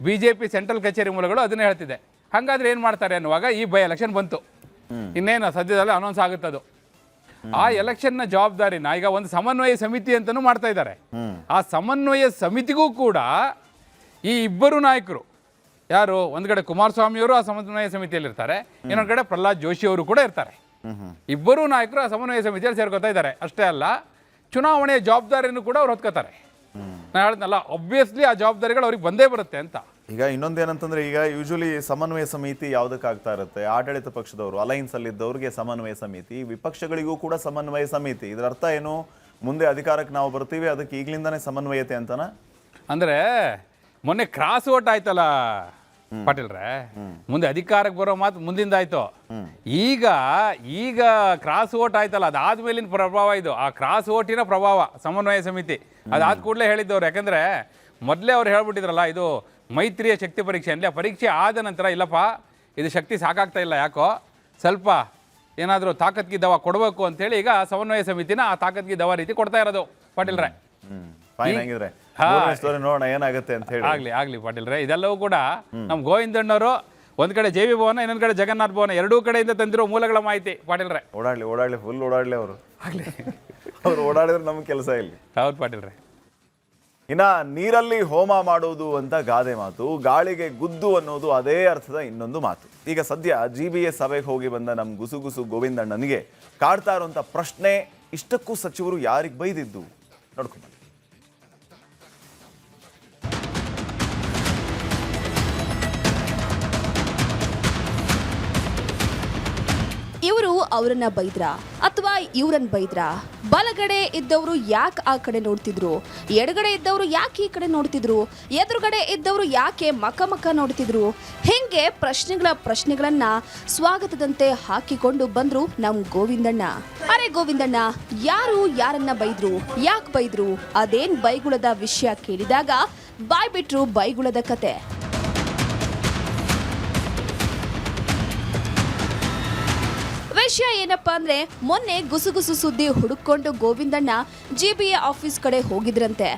BJP ಸೆಂಟ್ರಲ್ ಕಚೇರಿ ಮೂಲಗಳು ಅದನ್ನೇ ಹೇಳ್ತಿದೆ. ಹಾಗಾದ್ರೆ ಏನು ಮಾಡ್ತಾರೆ ಅನ್ನುವಾಗ ಈ ಬೈ ಎಲೆಕ್ಷನ್ ಬಂತು. ಇನ್ನೇನು ಸದ್ಯದಲ್ಲೇ ಅನೌನ್ಸ್ ಆಗುತ್ತದು. ಆ ಎಲೆಕ್ಷನ್ನ ಜವಾಬ್ದಾರಿನ ಈಗ ಒಂದು ಸಮನ್ವಯ ಸಮಿತಿ ಅಂತಲೂ ಮಾಡ್ತಾ ಇದ್ದಾರೆ. ಆ ಸಮನ್ವಯ ಸಮಿತಿಗೂ ಕೂಡ ಈ ಇಬ್ಬರು ನಾಯಕರು, ಯಾರು ಒಂದು ಕಡೆ ಕುಮಾರಸ್ವಾಮಿಯವರು ಆ ಸಮನ್ವಯ ಸಮಿತಿಯಲ್ಲಿ ಇರ್ತಾರೆ, ಇನ್ನೊಂದು ಕಡೆ ಪ್ರಹ್ಲಾದ್ ಜೋಶಿ ಅವರು ಕೂಡ ಇರ್ತಾರೆ. ಇಬ್ಬರು ನಾಯಕರು ಆ ಸಮನ್ವಯ ಸಮಿತಿಯಲ್ಲಿ ಸೇರ್ಕೋತಾ ಇದ್ದಾರೆ. ಅಷ್ಟೇ ಅಲ್ಲ, ಚುನಾವಣೆಯ ಜವಾಬ್ದಾರಿಯನ್ನು ಕೂಡ ಅವ್ರು ಹೊತ್ಕೋತಾರೆ. ನಾನು ಹೇಳಿದ್ನಲ್ಲ, ಒಬ್ವಿಯಸ್ಲಿ ಆ ಜವಾಬ್ದಾರಿಗಳು ಅವ್ರಿಗೆ ಬಂದೇ ಬರುತ್ತೆ ಅಂತ. ಈಗ ಇನ್ನೊಂದೇನಂತಂದ್ರೆ, ಈಗ ಯೂಶಲಿ ಸಮನ್ವಯ ಸಮಿತಿ ಯಾವುದಕ್ಕಾಗ್ತಾ ಇರುತ್ತೆ? ಆಡಳಿತ ಪಕ್ಷದವರು, ಅಲೈನ್ಸ್ ಅಲ್ಲಿದ್ದವ್ರಿಗೆ ಸಮನ್ವಯ ಸಮಿತಿ, ವಿಪಕ್ಷಗಳಿಗೂ ಕೂಡ ಸಮನ್ವಯ ಸಮಿತಿ. ಇದರ ಅರ್ಥ ಏನು? ಮುಂದೆ ಅಧಿಕಾರಕ್ಕೆ ನಾವು ಬರ್ತೀವಿ, ಅದಕ್ಕೆ ಈಗಲಿಂದಾನೇ ಸಮನ್ವಯತೆ ಅಂತನಾ? ಅಂದ್ರೆ ಮೊನ್ನೆ ಕ್ರಾಸ್ ಓಟ್ ಆಯ್ತಲ್ಲ ಪಾಟೀಲ್ರೆ, ಮುಂದೆ ಅಧಿಕಾರಕ್ಕೆ ಬರೋ ಮಾತು ಮುಂದಿಂದ ಆಯ್ತು. ಈಗ ಕ್ರಾಸ್ ಓಟ್ ಆಯ್ತಲ್ಲ, ಅದಾದ್ಮೇಲಿನ ಪ್ರಭಾವ ಇದು. ಆ ಕ್ರಾಸ್ ಓಟಿನ ಪ್ರಭಾವ ಸಮನ್ವಯ ಸಮಿತಿ ಅದಾದ ಕೂಡಲೇ ಹೇಳಿದ್ದವ್ರು. ಯಾಕಂದ್ರೆ ಮೊದಲೇ ಅವ್ರು ಹೇಳ್ಬಿಟ್ಟಿದ್ರಲ್ಲ, ಇದು ಮೈತ್ರಿಯ ಶಕ್ತಿ ಪರೀಕ್ಷೆ ಅಂದರೆ, ಪರೀಕ್ಷೆ ಆದ ನಂತರ ಇಲ್ಲಪ್ಪ ಇದು ಶಕ್ತಿ ಸಾಕಾಗ್ತಾ ಇಲ್ಲ, ಯಾಕೋ ಸ್ವಲ್ಪ ಏನಾದರೂ ತಾಕತ್ಗಿ ದವಾ ಕೊಡಬೇಕು ಅಂತೇಳಿ ಈಗ ಸಮನ್ವಯ ಸಮಿತಿನ ಆ ತಾಕತ್ಗಿ ದವಾ ರೀತಿ ಕೊಡ್ತಾ ಇರೋದು ಪಾಟೀಲ್ರೆ. ನೋಡೋಣ ಏನಾಗುತ್ತೆ ಅಂತ ಹೇಳಿ. ಆಗ್ಲಿ ಪಾಟೀಲ್ರೆ, ಇದೆಲ್ಲವೂ ಕೂಡ ನಮ್ಮ ಗೋವಿಂದಣ್ಣವರು ಒಂದ್ ಕಡೆ JB ಭವನ, ಇನ್ನೊಂದ್ ಕಡೆ ಜಗನ್ನಾಥ ಭವನ, ಎರಡೂ ಕಡೆಯಿಂದ ತಂದಿರೋ ಮೂಲಗಳ ಮಾಹಿತಿ ಪಾಟೀಲ್ರೆ. ಓಡಾಡ್ಲಿ ಫುಲ್ ಓಡಾಡ್ಲಿ ಅವರು. ಅವ್ರು ಓಡಾಡಿದ್ರೆ ನಮ್ಗೆ ಕೆಲಸ ಇಲ್ಲಿ. ಹೌದು ಪಾಟೀಲ್ರೆ. ಇನ್ನ ನೀರಲ್ಲಿ ಹೋಮ ಮಾಡೋದು ಅಂತ ಗಾದೆ ಮಾತು, ಗಾಳಿಗೆ ಗುದ್ದು ಅನ್ನೋದು ಅದೇ ಅರ್ಥದ ಇನ್ನೊಂದು ಮಾತು. ಈಗ ಸದ್ಯ GBA ಸಭೆಗೆ ಹೋಗಿ ಬಂದ ನಮ್ಮ ಗುಸುಗುಸು ಗೋವಿಂದಣ್ಣನಿಗೆ ಕಾಡ್ತಾ ಇರುವಂತ ಪ್ರಶ್ನೆ, ಇಷ್ಟಕ್ಕೂ ಸಚಿವರು ಯಾರಿಗೆ ಬೈದಿದ್ದು ನೋಡ್ಕೊಂಡು. ಇವರು ಅವರನ್ನ ಬೈದ್ರಾ ಅಥವಾ ಇವರನ್ನ ಬೈದ್ರಾ? ಬಲಗಡೆ ಇದ್ದವರು ಯಾಕೆ ಆ ಕಡೆ ನೋಡ್ತಿದ್ರು? ಎಡಗಡೆ ಇದ್ದವರು ಯಾಕೆ ಈ ಕಡೆ ನೋಡ್ತಿದ್ರು? ಎದುರುಗಡೆ ಇದ್ದವರು ಯಾಕೆ ಮಕ ನೋಡ್ತಿದ್ರು? ಹೆಂಗೆ ಪ್ರಶ್ನೆಗಳನ್ನ ಸ್ವಾಗತದಂತೆ ಹಾಕಿಕೊಂಡು ಬಂದ್ರು ನಮ್ ಗೋವಿಂದಣ್ಣ. ಅರೆ ಗೋವಿಂದಣ್ಣ, ಯಾರು ಯಾರನ್ನ ಬೈದ್ರು? ಯಾಕೆ ಬೈದ್ರು? ಅದೇನ್ ಬೈಗುಳದ ವಿಷಯ ಕೇಳಿದಾಗ ಬಾಯ್ ಬಿಟ್ರು ಬೈಗುಳದ ಕತೆ. ವಿಷಯ ಏನಪ್ಪಾ ಅಂದ್ರೆ, ಮೊನ್ನೆ ಗುಸುಗುಸು ಸುದ್ದಿ ಹುಡುಕೊಂಡು ಗೋವಿಂದಣ್ಣ GBA ಆಫೀಸ್ ಕಡೆ ಹೋಗಿದ್ರಂತೆ.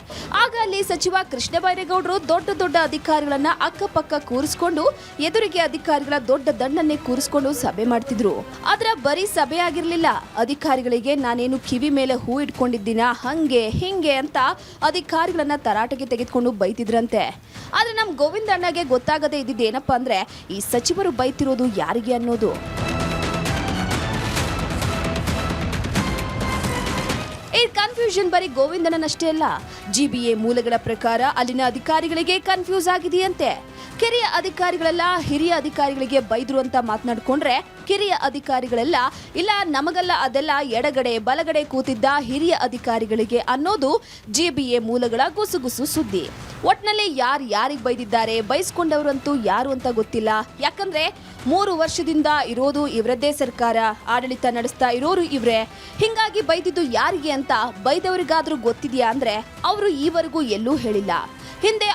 ಆಗ ಅಲ್ಲಿ ಸಚಿವ ಕೃಷ್ಣ ಬೈರೇಗೌಡರು ದೊಡ್ಡ ಅಧಿಕಾರಿಗಳನ್ನ ಅಕ್ಕಪಕ್ಕ ಕೂರಿಸ್ಕೊಂಡು, ಎದುರಿಗೆ ಅಧಿಕಾರಿಗಳ ದೊಡ್ಡ ದಂಡನ್ನೇ ಕೂರಿಸ್ಕೊಂಡು ಸಭೆ ಮಾಡ್ತಿದ್ರು. ಆದ್ರೆ ಬರೀ ಸಭೆ ಆಗಿರ್ಲಿಲ್ಲ, ಅಧಿಕಾರಿಗಳಿಗೆ ನಾನೇನು ಕಿವಿ ಮೇಲೆ ಹೂ ಇಟ್ಕೊಂಡಿದ್ದೀನ ಹಂಗೆ ಹಿಂಗೆ ಅಂತ ಅಧಿಕಾರಿಗಳನ್ನ ತರಾಟೆಗೆ ತೆಗೆದುಕೊಂಡು ಬೈತಿದ್ರಂತೆ. ಆದ್ರೆ ನಮ್ ಗೋವಿಂದಣ್ಣಗೆ ಗೊತ್ತಾಗದೇ ಇದ್ದಿದ್ದೇನಪ್ಪಾ ಅಂದ್ರೆ, ಈ ಸಚಿವರು ಬೈತಿರೋದು ಯಾರಿಗೆ ಅನ್ನೋದು. ಈ ಕನ್ಫ್ಯೂಷನ್ ಬರೀ ಗೋವಿಂದಣ್ಣನಷ್ಟೇ ಅಲ್ಲ, GBA ಮೂಲಗಳ ಪ್ರಕಾರ ಅಲ್ಲಿನ ಅಧಿಕಾರಿಗಳಿಗೆ ಕನ್ಫ್ಯೂಸ್ ಆಗಿದೆಯಂತೆ. ಕಿರಿಯ ಅಧಿಕಾರಿಗಳೆಲ್ಲ ಹಿರಿಯ ಅಧಿಕಾರಿಗಳಿಗೆ ಬೈದ್ರು ಅಂತ ಮಾತನಾಡ್ಕೊಂಡ್ರೆ, ಕಿರಿಯ ಅಧಿಕಾರಿಗಳೆಲ್ಲ ಇಲ್ಲ ನಮಗಲ್ಲ, ಅದೆಲ್ಲ ಎಡಗಡೆ ಬಲಗಡೆ ಕೂತಿದ್ದ ಹಿರಿಯ ಅಧಿಕಾರಿಗಳಿಗೆ ಅನ್ನೋದು GBA ಮೂಲಗಳ ಗುಸುಗುಸು ಸುದ್ದಿ. ಒಟ್ನಲ್ಲಿ ಯಾರಿಗೆ ಬೈದಿದ್ದಾರೆ, ಬೈಸ್ಕೊಂಡವರಂತೂ ಯಾರು ಅಂತ ಗೊತ್ತಿಲ್ಲ. ಯಾಕಂದ್ರೆ 3 ವರ್ಷದಿಂದ ಇರೋದು ಇವರದ್ದೇ ಸರ್ಕಾರ, ಆಡಳಿತ ನಡೆಸ್ತಾ ಇರೋರು ಇವ್ರೆ. ಹಿಂಗಾಗಿ ಬೈದಿದ್ದು ಯಾರಿಗೆ ಅಂತ ಬೈದವರಿಗಾದ್ರೂ ಗೊತ್ತಿದೆಯಾ ಅಂದ್ರೆ ಅವರು ಈವರೆಗೂ ಎಲ್ಲೂ ಹೇಳಿಲ್ಲ. ಹಿಂದೆ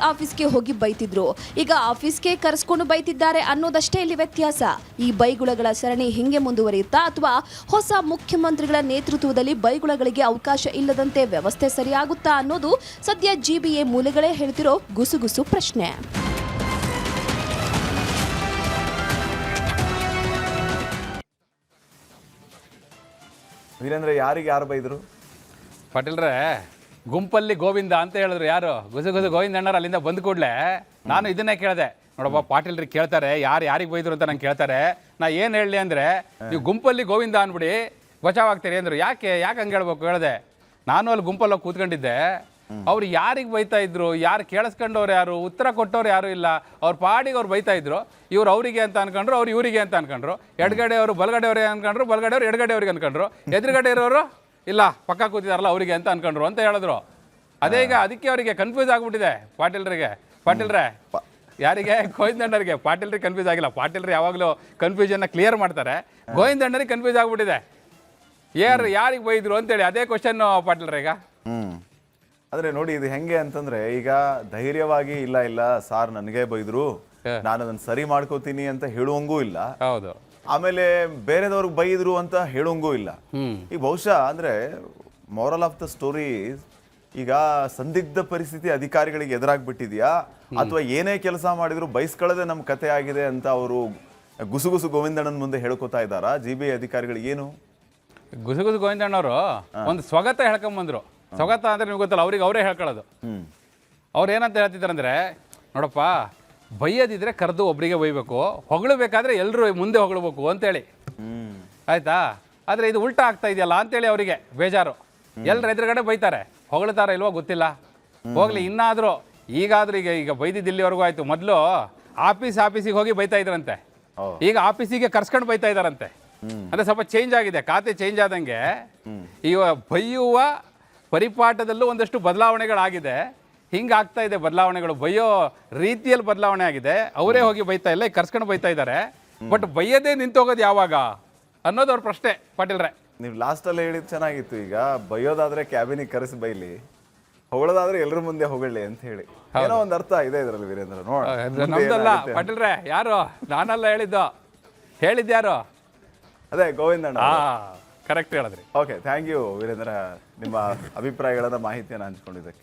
ಆಫೀಸ್ಗೆ ಹೋಗಿ ಬೈತಿದ್ರು, ಈಗ ಆಫೀಸ್ಗೆ ಕರೆಸ್ಕೊಂಡು ಬೈತಿದ್ದಾರೆ ಅನ್ನೋದಷ್ಟೇ ಇಲ್ಲಿ ವ್ಯತ್ಯಾಸ. ಈ ಬೈಗುಳಗಳ ಸರಣಿ ಹಿಂಗೆ ಮುಂದುವರಿಯುತ್ತಾ ಅಥವಾ ಹೊಸ ಮುಖ್ಯಮಂತ್ರಿಗಳ ನೇತೃತ್ವದಲ್ಲಿ ಬೈಗುಳಗಳಿಗೆ ಅವಕಾಶ ಇಲ್ಲದಂತೆ ವ್ಯವಸ್ಥೆ ಸರಿಯಾಗುತ್ತಾ ಅನ್ನೋದು ಸದ್ಯ GBA ಮೂಲಗಳೇ ಹೇಳ್ತಿರೋ ಗುಸುಗುಸು ಪ್ರಶ್ನೆ. ವೀರೇಂದ್ರ, ಯಾರು ಬೈದ್ರು ಪಾಟೀಲ್ರೆ? ಗುಂಪಲ್ಲಿ ಗೋವಿಂದ ಅಂತ ಹೇಳಿದ್ರು. ಯಾರು? ಗುಸುಗುಸು ಗೋವಿಂದಣ್ಣರು ಅಲ್ಲಿಂದ ಬಂದ ಕೂಡಲೇ ನಾನು ಇದನ್ನೇ ಕೇಳಿದೆ. ನೋಡಪ್ಪ, ಪಾಟೀಲ್ರಿ ಕೇಳ್ತಾರೆ ಯಾರಿಗೆ ಬೈದ್ರು ಅಂತ ನಂಗೆ ಕೇಳ್ತಾರೆ, ನಾ ಏನು ಹೇಳಲಿ ಅಂದರೆ, ನೀವು ಗುಂಪಲ್ಲಿ ಗೋವಿಂದ ಅಂದ್ಬಿಡಿ ಬಚಾವಾಗ್ತೀರಿ ಅಂದರು. ಯಾಕೆ ಹಂಗೆ ಹೇಳ್ಬೇಕು ಹೇಳಿದೆ. ನಾನು ಅಲ್ಲಿ ಗುಂಪಲ್ಲಿ ಹೋಗಿ ಕೂತ್ಕೊಂಡಿದ್ದೆ. ಅವ್ರು ಯಾರಿಗೆ ಬೈತಾ ಇದ್ರು, ಯಾರು ಕೇಳಿಸ್ಕೊಂಡವ್ರು ಯಾರು, ಉತ್ತರ ಕೊಟ್ಟವ್ರು ಯಾರು ಇಲ್ಲ. ಅವ್ರ ಪಾಡಿಗೆ ಅವ್ರು ಬೈತಾ ಇದ್ರು. ಇವ್ರು ಅವರಿಗೆ ಅಂತ ಅನ್ಕೊಂಡ್ರು, ಅವ್ರು ಇವರಿಗೆ ಅಂತ ಅನ್ಕೊಂಡ್ರು. ಎಡಗಡೆ ಅವರು ಬಲಗಡೆ ಅವ್ರಿಗೆ ಅನ್ಕೊಂಡ್ರು, ಬಲಗಡೆ ಅವ್ರು ಎಡಗಡೆ ಅವ್ರಿಗೆ ಅನ್ಕೊಂಡ್ರು. ಎದುರುಗಡೆ ಇರೋರು ಇಲ್ಲ ಪಕ್ಕ ಕೂತಿದಾರಲ್ಲ ಅವರಿಗೆ ಅಂತ ಅನ್ಕೊಂಡ್ರು ಅಂತ ಹೇಳಿದ್ರು. ಅದೇ ಈಗ ಅದಕ್ಕೆ ಅವರಿಗೆ ಕನ್ಫ್ಯೂಸ್ ಆಗ್ಬಿಟ್ಟಿದೆ ಪಾಟೀಲ್ರೇ ಯಾರಿಗೆ ಗೋವಿಂದಣ್ಣರಿಗೆ. ಪಾಟೀಲ್ರಿಗೆ ಕನ್ಫ್ಯೂಸ್ ಆಗಿಲ್ಲ. ಪಾಟೀಲ್ರು ಯಾವಾಗಲೂ ಕನ್ಫ್ಯೂಷನ್ನ ಕ್ಲಿಯರ್ ಮಾಡ್ತಾರೆ. ಗೋವಿಂದಣ್ಣರಿಗೆ ಕನ್ಫ್ಯೂಸ್ ಆಗ್ಬಿಟ್ಟಿದೆ. ಯಾರಿಗೆ ಬೈದ್ರು ಅಂತೇಳಿ ಅದೇ ಕ್ವಶನ್ ಪಾಟೀಲ್ರ ಈಗ. ಅಂದ್ರೆ ನೋಡಿ ಇದು ಹೆಂಗೆ ಅಂತಂದ್ರೆ, ಈಗ ಧೈರ್ಯವಾಗಿ ಇಲ್ಲ ಸಾರ್ ನನಗೆ ಬೈದ್ರು, ನಾನು ಅದನ್ನ ಸರಿ ಮಾಡ್ಕೋತೀನಿ ಅಂತ ಹೇಳುವಂಗೂ ಇಲ್ಲ. ಹೌದು. ಆಮೇಲೆ ಬೇರೆದವ್ರಿಗೆ ಬೈದ್ರು ಅಂತ ಹೇಳುವಂಗೂ ಇಲ್ಲ. ಈಗ ಬಹುಶಃ ಅಂದ್ರೆ ಮಾರಲ್ ಆಫ್ ದ ಸ್ಟೋರಿ, ಈಗ ಸಂದಿಗ್ಧ ಪರಿಸ್ಥಿತಿ ಅಧಿಕಾರಿಗಳಿಗೆ ಎದುರಾಗ್ಬಿಟ್ಟಿದ್ಯಾ, ಅಥವಾ ಏನೇ ಕೆಲಸ ಮಾಡಿದ್ರು ಬೈಸ್ಕೊಳ್ಳದೆ ನಮ್ಮ ಕತೆ ಆಗಿದೆ ಅಂತ ಅವರು ಗುಸುಗುಸು ಗೋವಿಂದಣ್ಣನ ಮುಂದೆ ಹೇಳ್ಕೊತಾ ಇದ್ದಾರಾ GBI ಅಧಿಕಾರಿಗಳಿಗೆ? ಏನು ಗುಸುಗುಸು ಗೋವಿಂದಣ್ಣವರು ಒಂದು ಸ್ವಗತ ಹೇಳ್ಕೊಂಬಂದ್ರು. ಸ್ವಗತ ಅಂದ್ರೆ ನಿಮ್ಗೆ ಗೊತ್ತಲ್ಲ, ಅವ್ರಿಗೆ ಅವರೇ ಹೇಳ್ಕೊಳ್ಳೋದು. ಅವ್ರು ಏನಂತ ಹೇಳ್ತಿದ್ದಾರಂದ್ರೆ, ನೋಡಪ್ಪ ಬೈಯೋದಿದ್ರೆ ಕರೆದು ಒಬ್ರಿಗೆ ಬೈಬೇಕು, ಹೊಗಳಬೇಕಾದ್ರೆ ಎಲ್ಲರೂ ಮುಂದೆ ಹೊಗಳಬೇಕು ಅಂತೇಳಿ, ಆಯ್ತಾ? ಆದರೆ ಇದು ಉಲ್ಟಾ ಆಗ್ತಾ ಇದೆಯಲ್ಲ ಅಂತೇಳಿ ಅವರಿಗೆ ಬೇಜಾರು. ಎಲ್ಲರ ಎದುರುಗಡೆ ಬೈತಾರೆ, ಹೊಗಳ್ತಾರ ಇಲ್ವೋ ಗೊತ್ತಿಲ್ಲ. ಹೋಗ್ಲಿ ಇನ್ನಾದರೂ ಈಗಾದ್ರೂ ಈಗ ಬೈದಿದ್ದು ಇಲ್ಲಿವರೆಗೂ ಆಯ್ತು. ಮೊದಲು ಆಫೀಸಿಗೆ ಹೋಗಿ ಬೈತಾ ಇದ್ರಂತೆ, ಈಗ ಆಫೀಸಿಗೆ ಕರ್ಸ್ಕೊಂಡು ಬೈತಾ ಇದ್ದಾರಂತೆ. ಅಂದ್ರೆ ಸ್ವಲ್ಪ ಚೇಂಜ್ ಆಗಿದೆ, ಖಾತೆ ಚೇಂಜ್ ಆದಂಗೆ ಈಗ ಬೈಯುವ ಪರಿಪಾಠದಲ್ಲೂ ಒಂದಷ್ಟು ಬದಲಾವಣೆಗಳಾಗಿದೆ. ಹಿಂಗಾಗ್ತಾ ಇದೆ ಬದಲಾವಣೆಗಳು, ಬೈಯೋ ರೀತಿಯಲ್ಲಿ ಬದಲಾವಣೆ ಆಗಿದೆ. ಅವರೇ ಹೋಗಿ ಬೈತಾ ಇಲ್ಲ, ಈಗ ಕರ್ಸ್ಕೊಂಡು ಬೈತಾ ಇದ್ದಾರೆ. ಬಟ್ ಬೈಯದೇ ನಿಂತೋಗೋದು ಯಾವಾಗ ಅನ್ನೋದು ಅವ್ರ ಪ್ರಶ್ನೆ. ಪಾಟೀಲ್ರೆ, ನೀವು ಲಾಸ್ಟಲ್ಲಿ ಹೇಳಿದ್ ಚೆನ್ನಾಗಿತ್ತು. ಈಗ ಬೈಯೋದಾದ್ರೆ ಕ್ಯಾಬಿನಿಗೆ ಕರೆಸಿ ಬೈಲಿ, ಹೊಗಳೋದಾದ್ರೆ ಎಲ್ಲರ ಮುಂದೆ ಹೊಗಳಿ ಅಂತ ಹೇಳಿ ಏನೋ ಒಂದು ಅರ್ಥ ಇದೆ ಇದರಲ್ಲಿ. ವೀರೇಂದ್ರ ನಮ್ದಲ್ಲ ಪಾಟೀಲ್ರೆ, ಯಾರು ನಾನಲ್ಲ ಹೇಳಿದ್ಯಾರು? ಅದೇ ಗೋವಿಂದಣ್ಣ. ಕರೆಕ್ಟ್ ಹೇಳಿದ್ರಿ. ಓಕೆ, ಥ್ಯಾಂಕ್ ಯು ವೀರೇಂದ್ರ, ನಿಮ್ಮ ಅಭಿಪ್ರಾಯಗಳನ್ನ ಮಾಹಿತಿಯನ್ನು ಹಂಚ್ಕೊಂಡಿದ್ದಕ್ಕೆ.